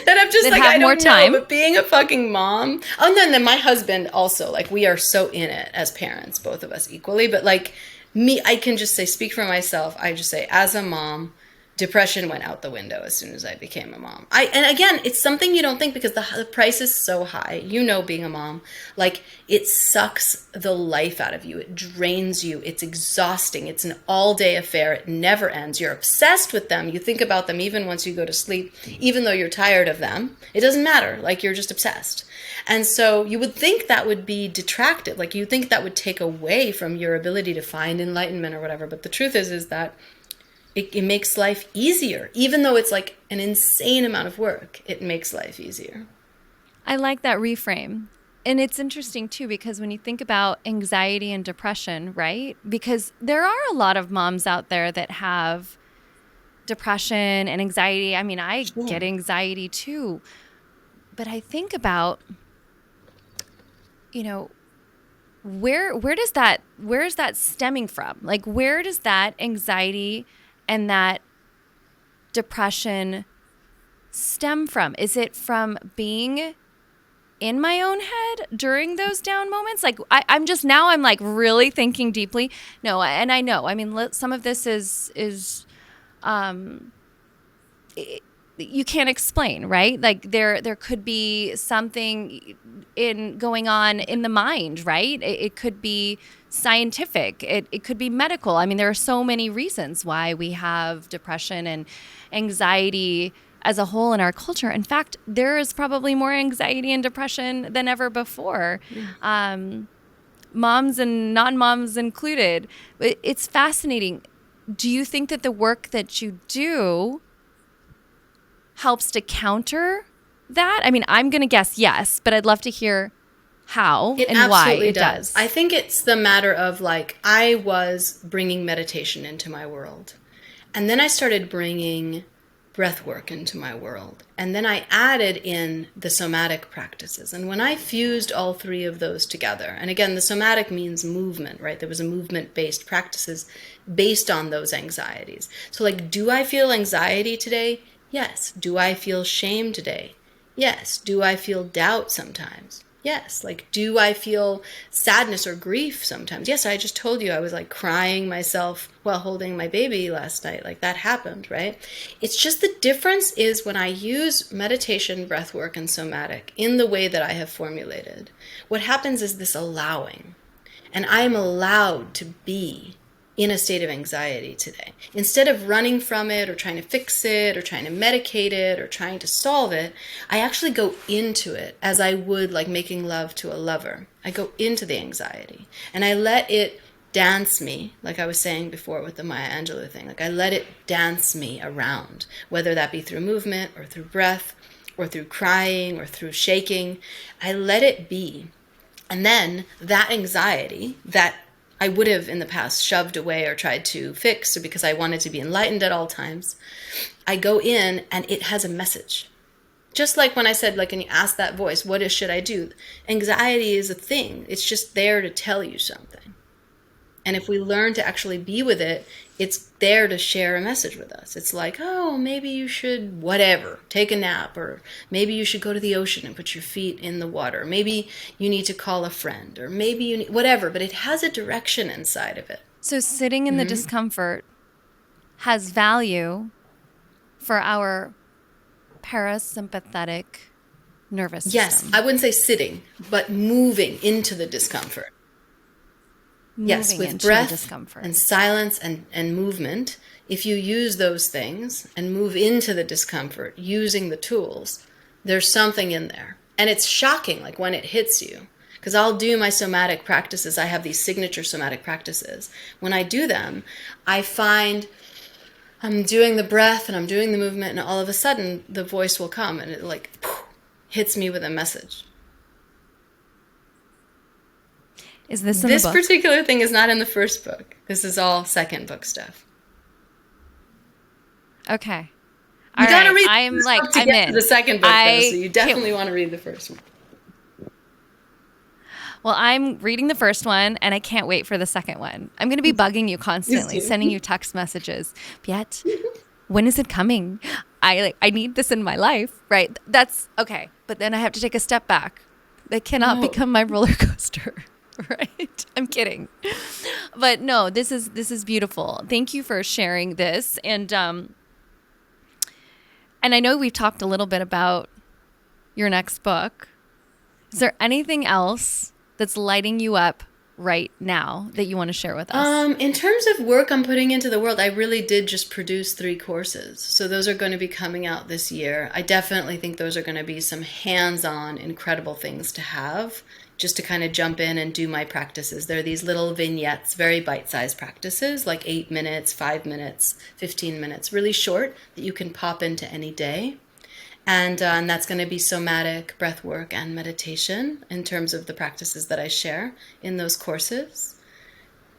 that I'm just That like, have I more don't know, time. but being a fucking mom. Oh, and then my husband also, like, we are so in it as parents, both of us equally. But like me, I can just say, speak for myself. I just say, as a mom, depression went out the window as soon as I became a mom. And again, it's something you don't think because the price is so high. Being a mom, like it sucks the life out of you. It drains you. It's exhausting. It's an all-day affair. It never ends. You're obsessed with them. You think about them even once you go to sleep, even though you're tired of them. It doesn't matter. Like you're just obsessed. And so you would think that would be detractive. Like you think that would take away from your ability to find enlightenment or whatever. But the truth is that it makes life easier. Even though it's like an insane amount of work, it makes life easier. I like that reframe. And it's interesting too, because when you think about anxiety and depression, right? Because there are a lot of moms out there that have depression and anxiety. I mean, I get Sure. anxiety too. But I think about, you know, where is that stemming from? Like where does that anxiety and that depression stem from? Is it from being in my own head during those down moments? Like I'm like really thinking deeply. No, and I know. I mean, some of this is um, you can't explain, right? Like there could be something in going on in the mind, right? It could be scientific. It could be medical. I mean, there are so many reasons why we have depression and anxiety as a whole in our culture. In fact, there is probably more anxiety and depression than ever before. Yeah. Moms and non-moms included. It's fascinating. Do you think that the work that you do helps to counter that? I mean, I'm going to guess yes, but I'd love to hear how It and why absolutely it does. I does. think it's the matter of like, I was bringing meditation into my world. And then I started bringing breath work into my world. And then I added in the somatic practices. And when I fused all three of those together, and again, the somatic means movement, right? There was a movement-based practices based on those anxieties. So like, do I feel anxiety today? Yes. Do I feel shame today? Yes. Do I feel doubt sometimes? Yes. Like, do I feel sadness or grief sometimes? Yes, I just told you I was like crying myself while holding my baby last night. Like that happened, right? It's just the difference is when I use meditation, breath work, and somatic in the way that I have formulated, what happens is this allowing. And I am allowed to be in a state of anxiety today. Instead of running from it or trying to fix it or trying to medicate it or trying to solve it, I actually go into it as I would like making love to a lover. I go into the anxiety and I let it dance me, like I was saying before with the Maya Angelou thing. Like I let it dance me around, whether that be through movement or through breath or through crying or through shaking. I let it be. And then that anxiety that I would have in the past shoved away or tried to fix or because I wanted to be enlightened at all times, I go in and it has a message. Just like when I said, like, when you ask that voice, should I do? Anxiety is a thing. It's just there to tell you something. And if we learn to actually be with it, it's there to share a message with us. It's like, oh, maybe you should, whatever, take a nap, or maybe you should go to the ocean and put your feet in the water. Maybe you need to call a friend, or maybe you need, whatever, but it has a direction inside of it. So sitting in the discomfort has value for our parasympathetic nervous Yes, system, I wouldn't say sitting, but moving into the discomfort. Yes, moving with into the breath discomfort. and silence and movement, if you use those things and move into the discomfort using the tools, there's something in there. And it's shocking, like when it hits you. Because I'll do my somatic practices. I have these signature somatic practices. When I do them, I find I'm doing the breath and I'm doing the movement, and all of a sudden the voice will come and it like hits me with a message. Is this in the This book? particular thing is not in the first book. This is all second book stuff. Okay. You All gotta right. read I'm this like, book to I'm get to the in. second book, though, so I you can't. definitely want to read the first one. Well, I'm reading the first one and I can't wait for the second one. I'm going to be bugging you Please constantly, do. sending you text messages. Biet, when is it coming? I need this in my life, right? That's okay. But then I have to take a step back. That cannot No. become my roller coaster, right? I'm kidding. But no, this is beautiful. Thank you for sharing this, and I know we've talked a little bit about your next book. Is there anything else that's lighting you up right now that you want to share with us? In terms of work I'm putting into the world, I really did just produce 3 courses. So those are going to be coming out this year. I definitely think those are going to be some hands-on, incredible things to have, just to kind of jump in and do my practices. They're these little vignettes, very bite-sized practices, like 8 minutes, 5 minutes, 15 minutes, really short that you can pop into any day. And that's going to be somatic breath work and meditation in terms of the practices that I share in those courses.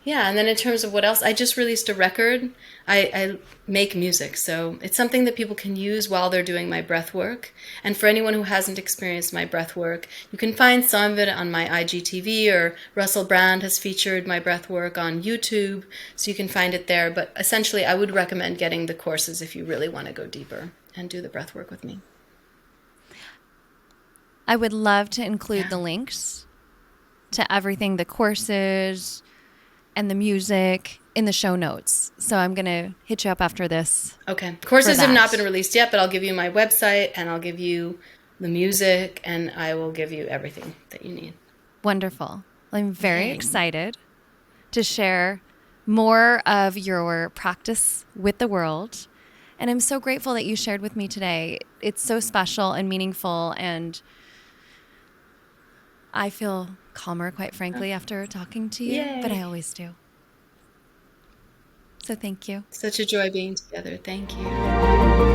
Yeah, and then in terms of what else, I just released a record. I make music, so it's something that people can use while they're doing my breath work. And for anyone who hasn't experienced my breath work, you can find some of it on my IGTV, or Russell Brand has featured my breath work on YouTube, so you can find it there. But essentially, I would recommend getting the courses if you really want to go deeper and do the breath work with me. I would love to include Yeah. the links to everything, the courses and the music in the show notes. So I'm going to hit you up after this Okay. for Courses have not been that. released yet, but I'll give you my website and I'll give you the music and I will give you everything that you need. Wonderful. I'm very Yay. excited to share more of your practice with the world. And I'm so grateful that you shared with me today. It's so special and meaningful. And I feel calmer, quite frankly, after talking to you, but I Yay. always do. So thank you. Such a joy being together. Thank you.